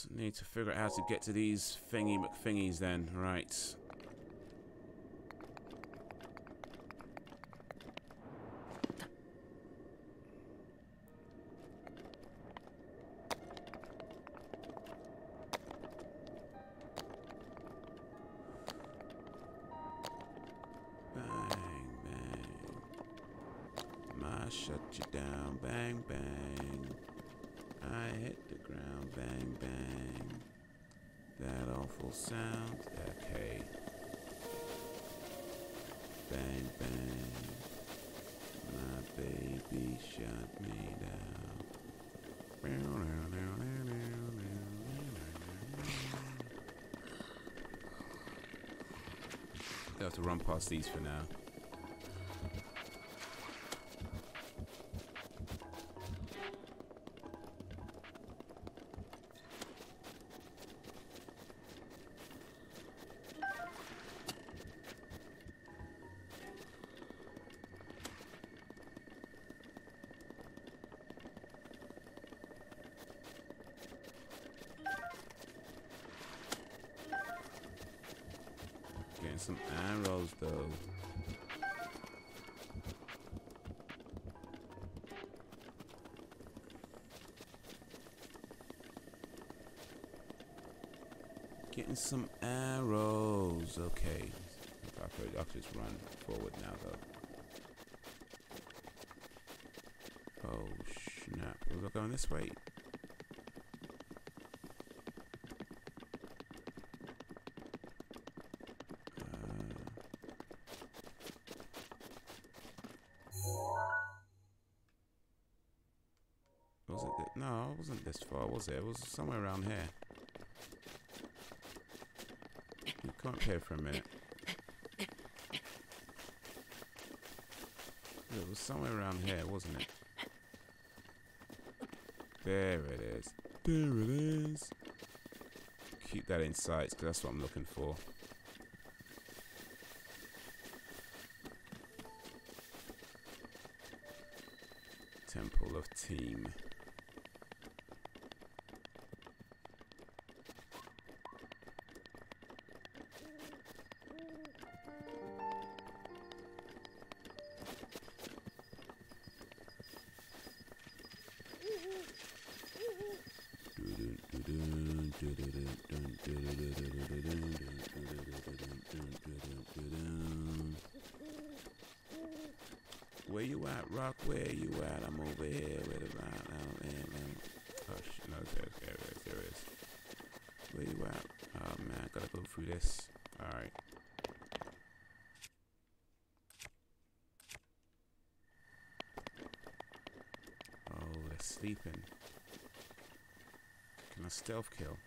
need to figure out how to get to these thingy McThingies then, right? Shut you down, bang, bang. I hit the ground, bang, bang. That awful sound, okay. Bang, bang. My baby shut me down. I have to run past these for now. Getting some arrows though. Getting some arrows. Okay. I could just run forward now though. Oh snap. We're going this way. No, it wasn't this far, was it? It was somewhere around here. Come up here for a minute. It was somewhere around here, wasn't it? There it is. There it is. Keep that in sight, because that's what I'm looking for. Temple of Team. Where you at, Rock? Where you at? I'm over here. Where the rock? Oh shit! No, there it is. Where you at? Oh man, I gotta go through this. All right. Oh, they're sleeping. Can I stealth kill?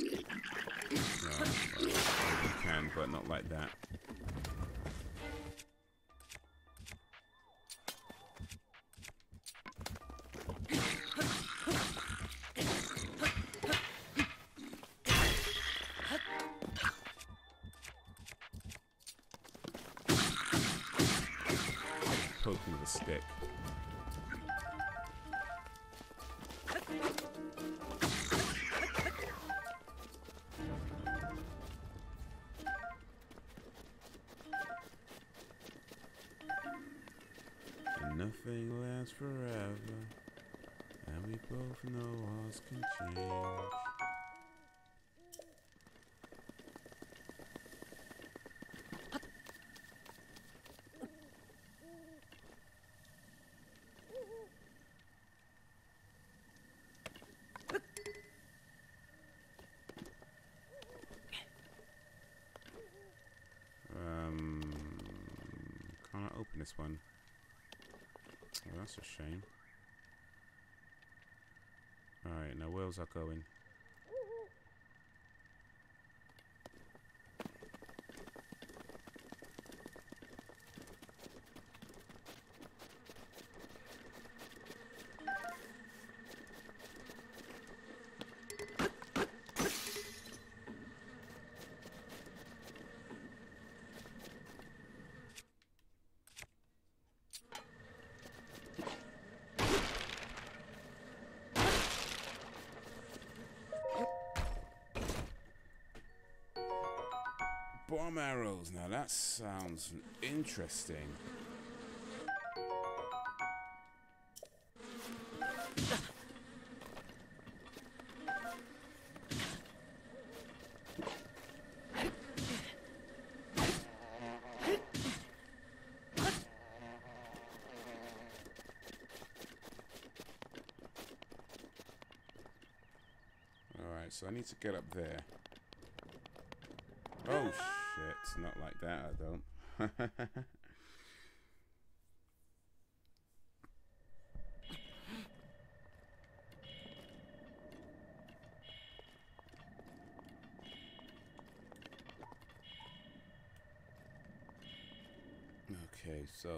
No, you can, but not like that. Poke him with a stick. And nothing lasts forever, and we both know odds can change. Can't I open this one? Oh, that's a shame. Alright, now where's that going? Bomb arrows. Now that sounds interesting. Alright, so I need to get up there. Oh shit, not like that, I don't. Okay, so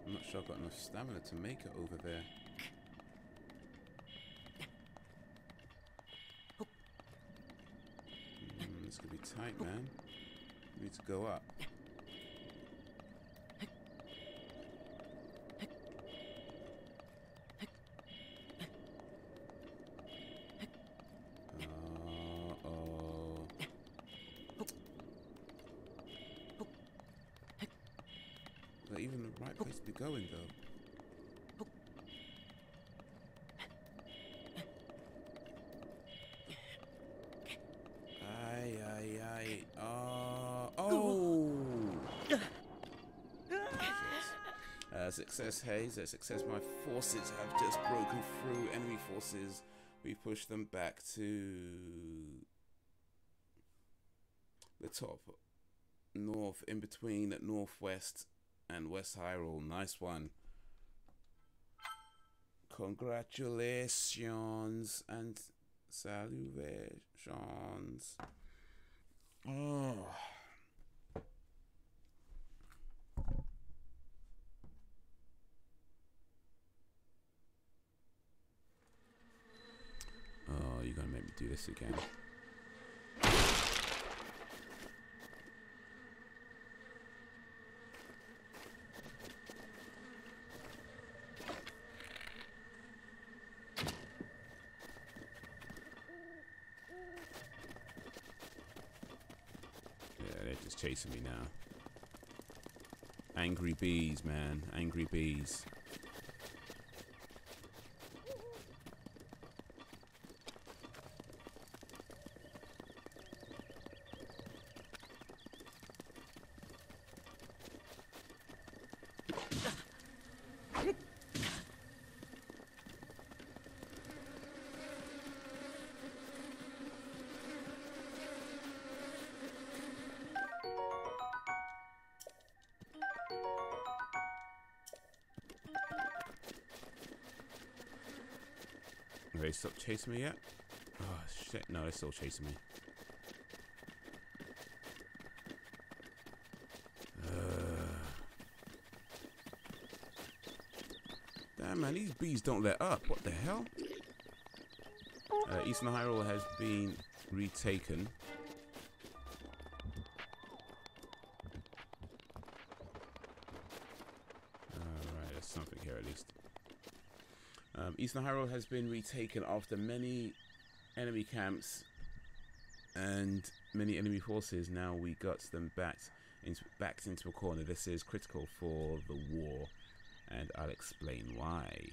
I'm not sure I've got enough stamina to make it over there. This could be tight, man. We need to go up. Is that even the right place to be going, though? Success, Haze. Success. My forces have just broken through enemy forces. We push them back to the top north, in between northwest and West Hyrule. Nice one. Congratulations and salutations. Oh. Oh, you're gonna make me do this again. Yeah, they're just chasing me now. Angry bees, man. Angry bees. Have they stopped chasing me yet? Oh shit, no, they're still chasing me. Damn man, these bees don't let up. What the hell? Eastern Hyrule has been retaken. Alright, there's something here at least. Eastern Hyrule has been retaken after many enemy camps and many enemy forces. Now we got them backed into a corner. This is critical for the war, and I'll explain why.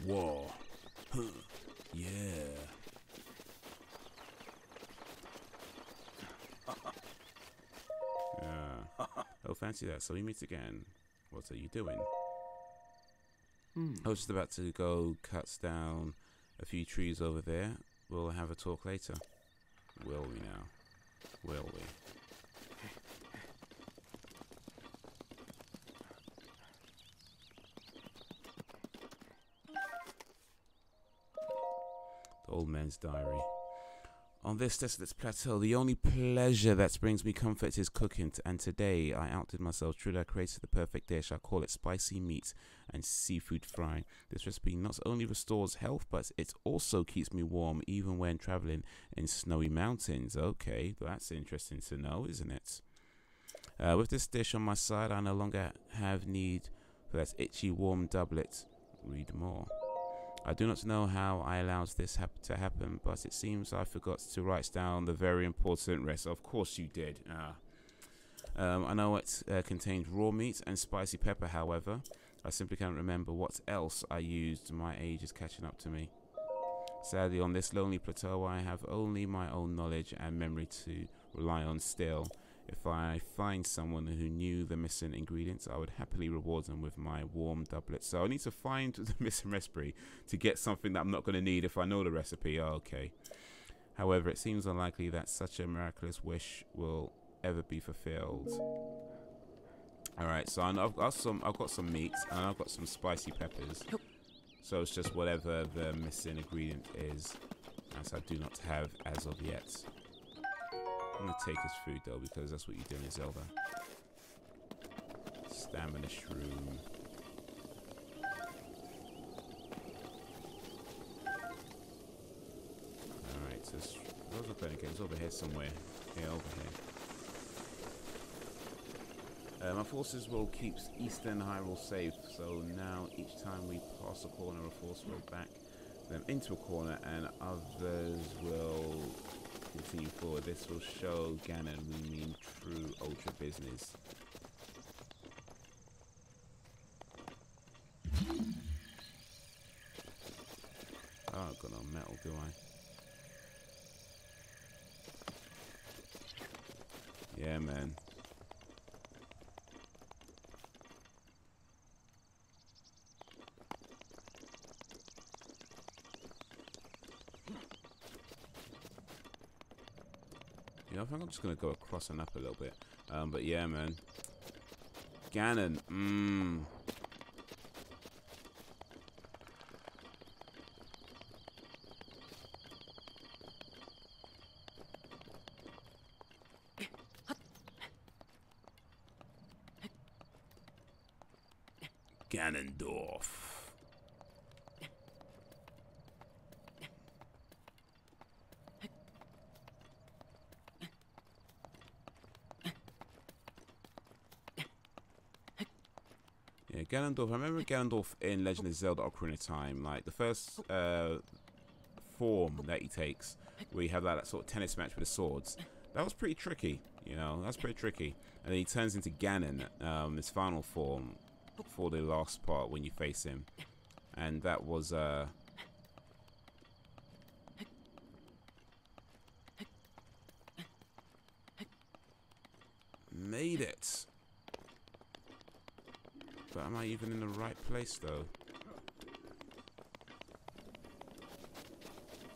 War. Huh. Yeah. Oh, fancy that. So we meet again. What are you doing? I was just about to go cut down a few trees over there. We'll have a talk later. Will we now? Will we? The old man's diary. On this desolate plateau, the only pleasure that brings me comfort is cooking, and today I outdid myself. Truly, I created the perfect dish. I call it spicy meat and seafood fry. This recipe not only restores health, but it also keeps me warm, even when traveling in snowy mountains. Okay, that's interesting to know, isn't it? With this dish on my side, I no longer have need for that itchy warm doublet. Read more. I do not know how I allowed this to happen, but it seems I forgot to write down the very important rest. Of course you did. I know it contained raw meat and spicy pepper, however. I simply can't remember what else I used. My age is catching up to me. Sadly, on this lonely plateau, I have only my own knowledge and memory to rely on still. If I find someone who knew the missing ingredients, I would happily reward them with my warm doublet. So I need to find the missing recipe to get something that I'm not going to need if I know the recipe. Oh, okay. However, it seems unlikely that such a miraculous wish will ever be fulfilled. Alright, so I've got some meat and I've got some spicy peppers. So it's just whatever the missing ingredient is, as I do not have as of yet. I'm going to take his food though, because that's what you do in Zelda. Stamina shroom. Alright, so those are playing games over here somewhere. Yeah, over here. My forces will keep Eastern Hyrule safe, so now each time we pass a corner, a force will back them into a corner and others will continue forward. This will show Ganon we mean true ultra business. Oh, I've got no metal, do I? Yeah, man. You know, I think I'm just going to go across and up a little bit. But yeah, man. Ganon. Ganondorf. Yeah, Ganondorf. I remember Ganondorf in Legend of Zelda Ocarina of Time. Like the first form that he takes, where you have that sort of tennis match with the swords. That was pretty tricky, you know. That's pretty tricky. And then he turns into Ganon, his final form, for the last part when you face him, and that was made it. But am I even in the right place though?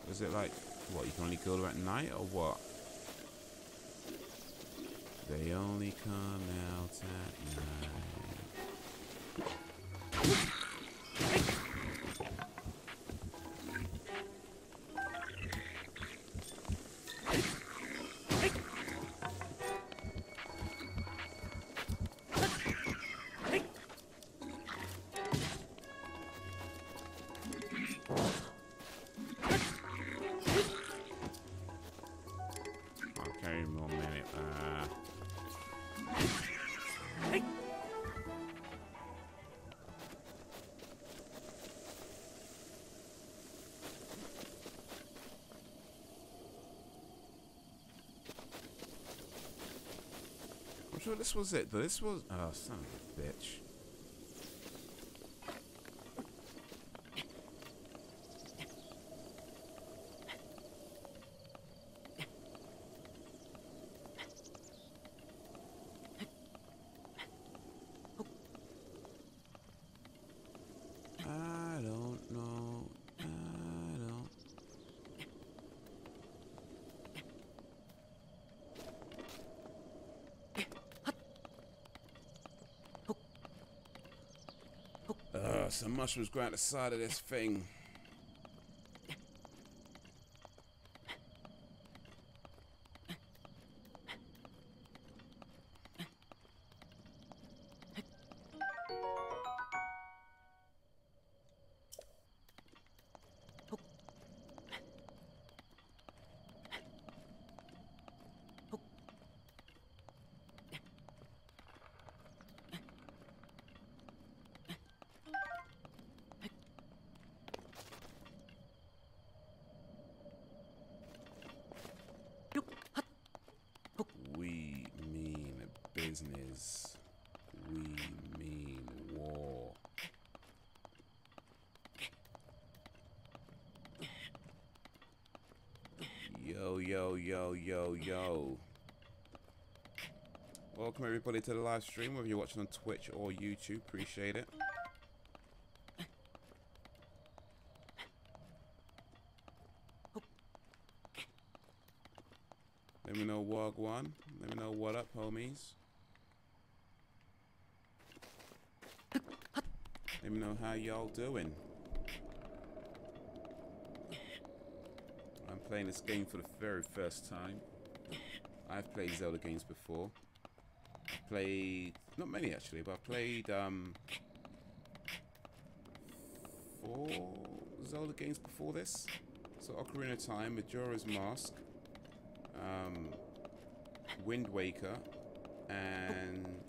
Is it like what, you can only kill her at night or what? They only come out at night. Okay, 1 minute. I'm sure this was it. This was. Oh, son of a bitch. I don't know. I don't. Some mushrooms grow out the side of this thing. We mean business. We mean war. Yo, yo, yo, yo, yo. Welcome everybody to the live stream, whether you're watching on Twitch or YouTube. Appreciate it. Let me know Wagwan. Let me know what up, homies. Let me know how y'all doing. I'm playing this game for the very first time. I've played Zelda games before. I've played, not many actually, but I've played 4 Zelda games before this. So Ocarina of Time, Majora's Mask, Wind Waker, and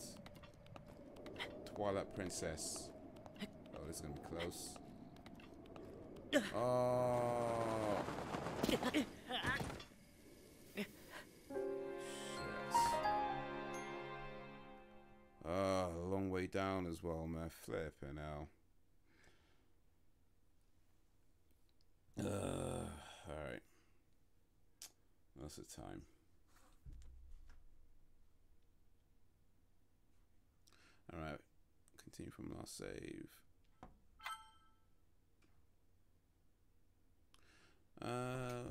Twilight Princess. Oh, this is gonna be close. Oh. Shit. A long way down as well, man. Flipping out. Alright. What's the time? Alright. Continue from last save. I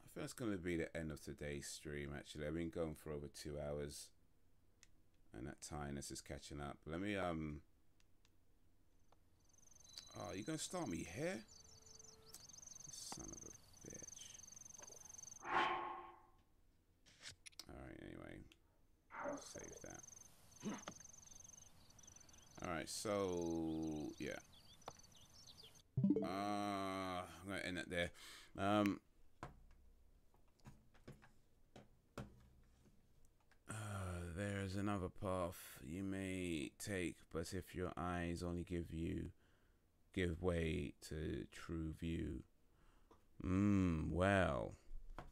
think that's going to be the end of today's stream, actually. I've been going for over 2 hours. And that tiredness is catching up. Let me, oh, you going to start me here? Son of a bitch. Alright, anyway. Save that. Alright, so, yeah. I'm going to end it there. There's another path you may take, but if your eyes only give way to true view. Well,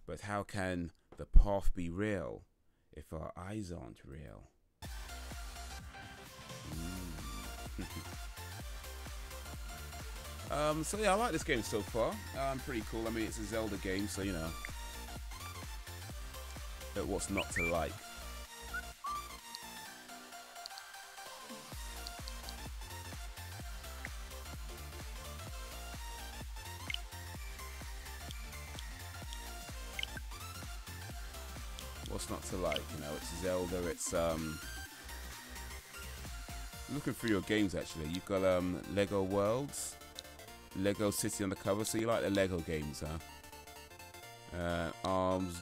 but how can the path be real if our eyes aren't real? So yeah, I like this game so far. Pretty cool. I mean, it's a Zelda game, so you know, but what's not to like? what's not to like? You know, it's Zelda. It's looking through your games actually. You've got Lego Worlds, Lego City on the cover. So you like the Lego games, huh? Arms.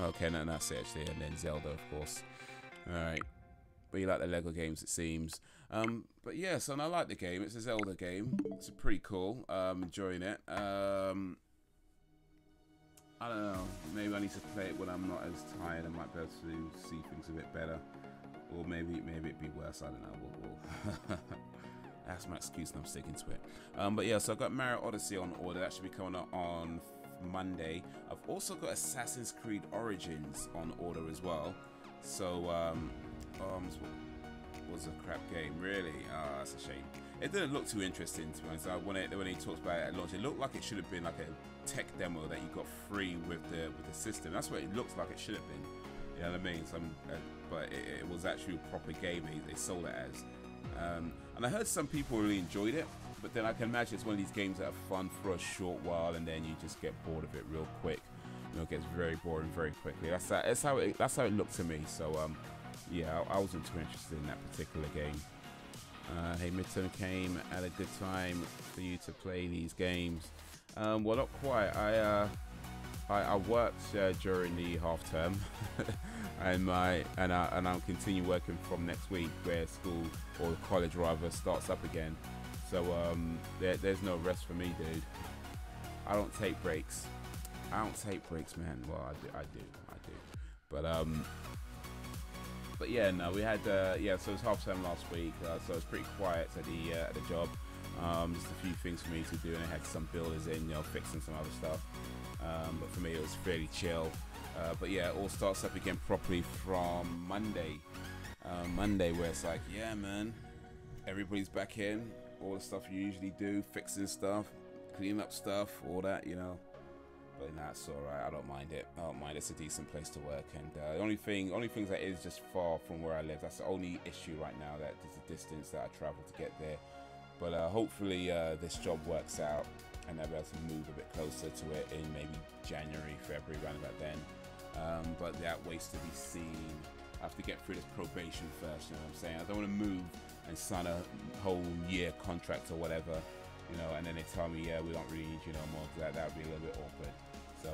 Okay, no, that's it actually, and then Zelda, of course. All right, but you like the Lego games, it seems. But yeah, so I like the game. It's a Zelda game. It's pretty cool. Enjoying it. I don't know. Maybe I need to play it when I'm not as tired. I might be able to see things a bit better, or maybe it'd be worse. I don't know. That's my excuse, and I'm sticking to it. But yeah, so I've got Mario Odyssey on order. That should be coming up on Monday. I've also got Assassin's Creed Origins on order as well. So was a crap game, really. That's a shame. It didn't look too interesting to be honest. When he talks about it at launch, it looked like it should have been like a tech demo that you got free with the system. That's what it looks like it should have been. You know what I mean? But it was actually a proper game. They sold it as. And I heard some people really enjoyed it, but then I can imagine it's one of these games that are fun for a short while, and then you just get bored of it real quick. You know, it gets very boring very quickly. That's how it looked to me. So yeah, I wasn't too interested in that particular game. Hey, Midterm came at a good time for you to play these games. Well, not quite. I worked during the half term, and I'll continue working from next week, where school or college rather starts up again. So there's no rest for me, dude. I don't take breaks. Man. Well, I do. But yeah, no, we had yeah. So it was half term last week, so it was pretty quiet at the job. Just a few things for me to do, and I had some builders in, you know, fixing some other stuff. But for me, it was fairly chill. But yeah, it all starts up again properly from Monday. Monday, where it's like, yeah, man, everybody's back in. All the stuff you usually do, fixing stuff, cleaning up stuff, all that, you know. But that's all right. I don't mind it. It's a decent place to work, and the only thing that is just far from where I live. That's the only issue right now. That is the distance that I travel to get there. But hopefully this job works out, and I'll be able to move a bit closer to it in maybe January, February, around about then. But that waits to be seen. I have to get through this probation first. You know what I'm saying? I don't want to move and sign a whole year contract or whatever, you know, and then they tell me, yeah, we don't really need you no more. That would be a little bit awkward. So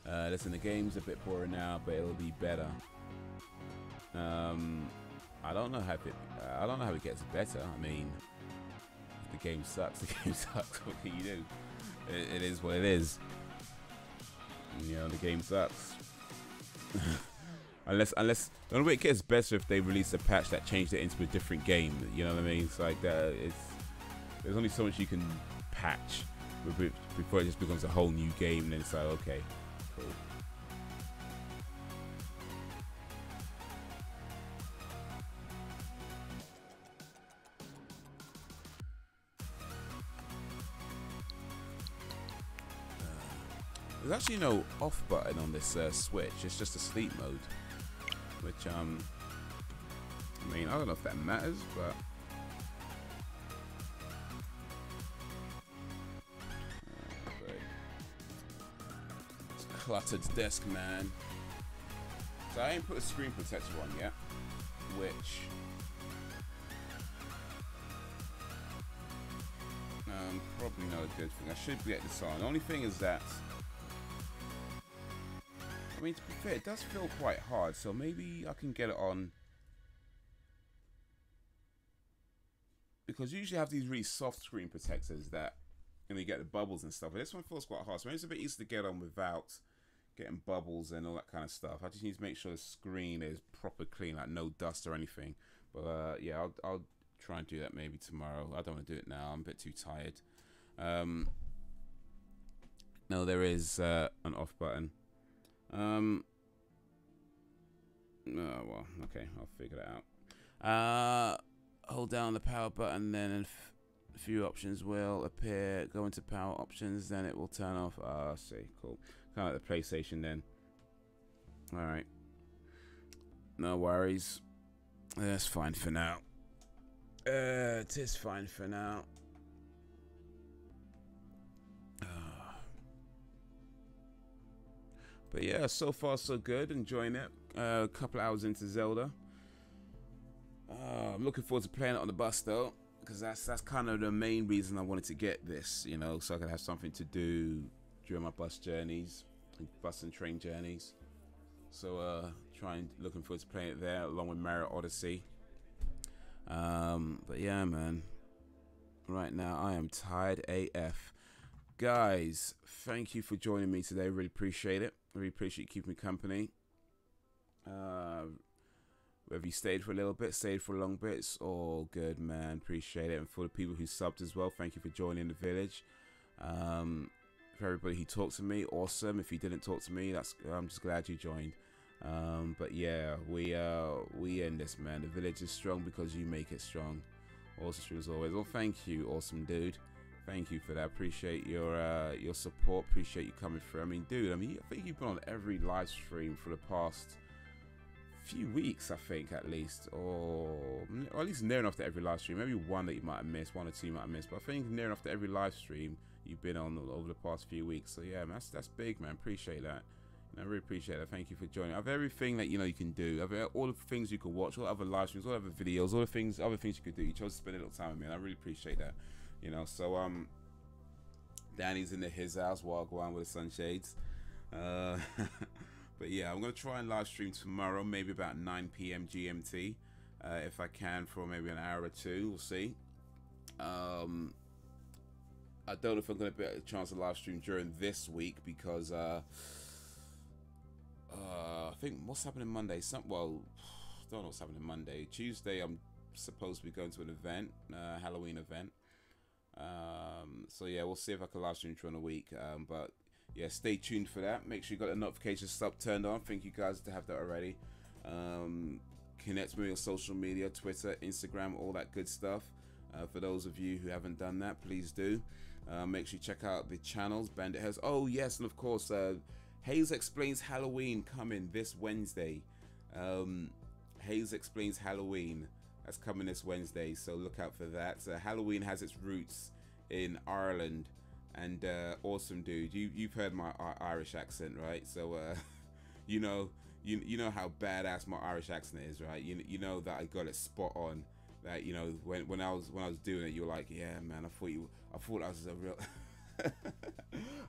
yeah. Listen, the game's a bit boring now, but it'll be better. I don't know how it gets better. I mean, if the game sucks, the game sucks. What can you do? It is what it is. You know, the game sucks. unless the only way it gets better if they release a patch that changed it into a different game. You know what I mean? It's like that. There's only so much you can patch before it just becomes a whole new game, and then it's like, okay, cool. There's actually no off button on this Switch. It's just a sleep mode, which I mean, I don't know if that matters, but it's a cluttered desk, man. So I ain't put a screen protector on yet, which probably not a good thing. I should get this on. The only thing is that, I mean, to be fair, it does feel quite hard, so maybe I can get it on, because you usually have these really soft screen protectors that, you know, you get the bubbles and stuff, but this one feels quite hard, so maybe it's a bit easy to get on without getting bubbles and all that kind of stuff. I just need to make sure the screen is proper clean, like no dust or anything. But yeah, I'll try and do that maybe tomorrow. I don't want to do it now, I'm a bit too tired. No, there is an off button. Oh well, okay, I'll figure it out. Hold down the power button, then a few options will appear. Go into power options, then it will turn off. I see, cool. Kind of like the PlayStation then. Alright. No worries. That's fine for now. It is fine for now. But yeah, so far so good. Enjoying it. A couple hours into Zelda. I'm looking forward to playing it on the bus though, because that's kind of the main reason I wanted to get this, you know, so I could have something to do during my bus journeys, bus and train journeys. So looking forward to playing it there along with Mario Odyssey. But yeah, man, right now I am tired AF. Guys, thank you for joining me today. Really appreciate it. Really appreciate you keeping me company. Whether you stayed for a little bit, stayed for a long bit, it's all good, man. Appreciate it. And for the people who subbed as well, thank you for joining the village. For everybody who talked to me, awesome. If you didn't talk to me, I'm just glad you joined. But yeah, we end this, man. The village is strong because you make it strong. Awesome as always. Well, thank you, awesome dude. Thank you for that. Appreciate your support. Appreciate you coming through. I mean, dude, I think you've been on every live stream for the past few weeks, I think, at least, or at least near enough to every live stream. Maybe one that you might have missed, one or two you might have missed, but I think near enough to every live stream you've been on over the past few weeks. So yeah, man, that's big, man. Appreciate that. I really appreciate it. Thank you for joining. Of everything that you can do, of all the things you could watch, all other live streams, all other videos, all the other things you could do, you chose to spend a little time with me, and I really appreciate that. So Danny's in his house, walk around with the sunshades. But yeah, I'm gonna try and live stream tomorrow, maybe about 9 PM GMT, if I can, for maybe an hour or two. We'll see. I don't know if I'm gonna get a chance to live stream during this week because I think what's happening Monday. Don't know what's happening Monday. Tuesday, I'm supposed to be going to an event, Halloween event. So yeah, we'll see if I can live stream during the week. But yeah, stay tuned for that. Make sure you got the notification stuff turned on. Thank you guys to have that already. Connect with me on social media, Twitter, Instagram, all that good stuff. For those of you who haven't done that, please do. Make sure you check out the channels, Bandit Haze. Oh yes, and of course, Haze Explains Halloween coming this Wednesday. Haze Explains Halloween. That's coming this Wednesday, so look out for that. Halloween has its roots in Ireland, and awesome dude, you've heard my Irish accent, right? So you know how badass my Irish accent is, right? You know that I got it spot on. That when I was doing it, you were like, yeah, man, I thought I was a real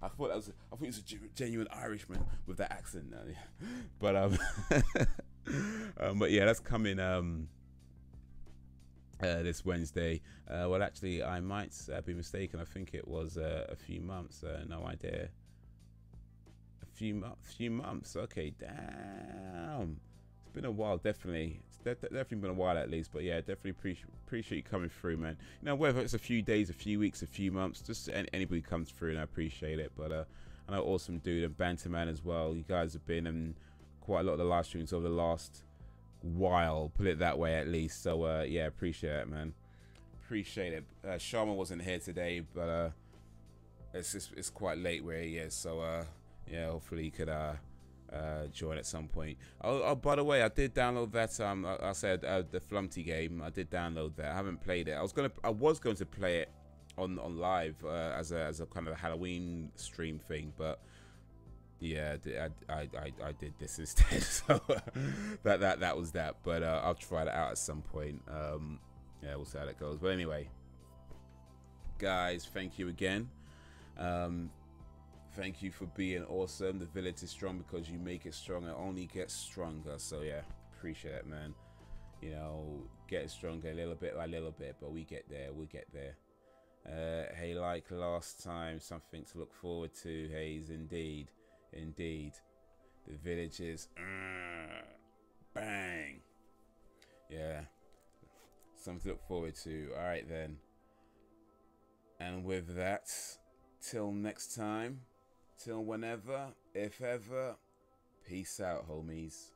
I thought he was a genuine Irishman with that accent. But but yeah, that's coming this Wednesday. Well, actually, I might be mistaken. I think it was a few months. No idea. A few months. Okay, damn. It's been a while, definitely. It's definitely been a while at least. But yeah, definitely appreciate you coming through, man. Whether it's a few days, a few weeks, a few months, just anybody comes through, and I appreciate it. But I know awesome dude and Banterman as well. You guys have been in quite a lot of the live streams over the last while, put it that way at least. So yeah, appreciate it, man. Appreciate it. Sharma wasn't here today, but it's quite late where he is. So yeah, hopefully he could join at some point. Oh, by the way, I did download that. I said the Flumpty game. I did download that. I haven't played it. I was going to play it on live as a kind of a Halloween stream thing, but yeah, I did this instead. So that was that. But I'll try it out at some point. Yeah, we'll see how that goes. But anyway, guys, thank you again. Thank you for being awesome. The village is strong because you make it strong. It only gets stronger. So yeah, appreciate it, man. Getting stronger little bit by little bit, but we get there. We'll get there. Hey, like last time, something to look forward to. Haze, indeed. The village is bang. Yeah, something to look forward to. All right then, and with that, till next time, till whenever, if ever, peace out, homies.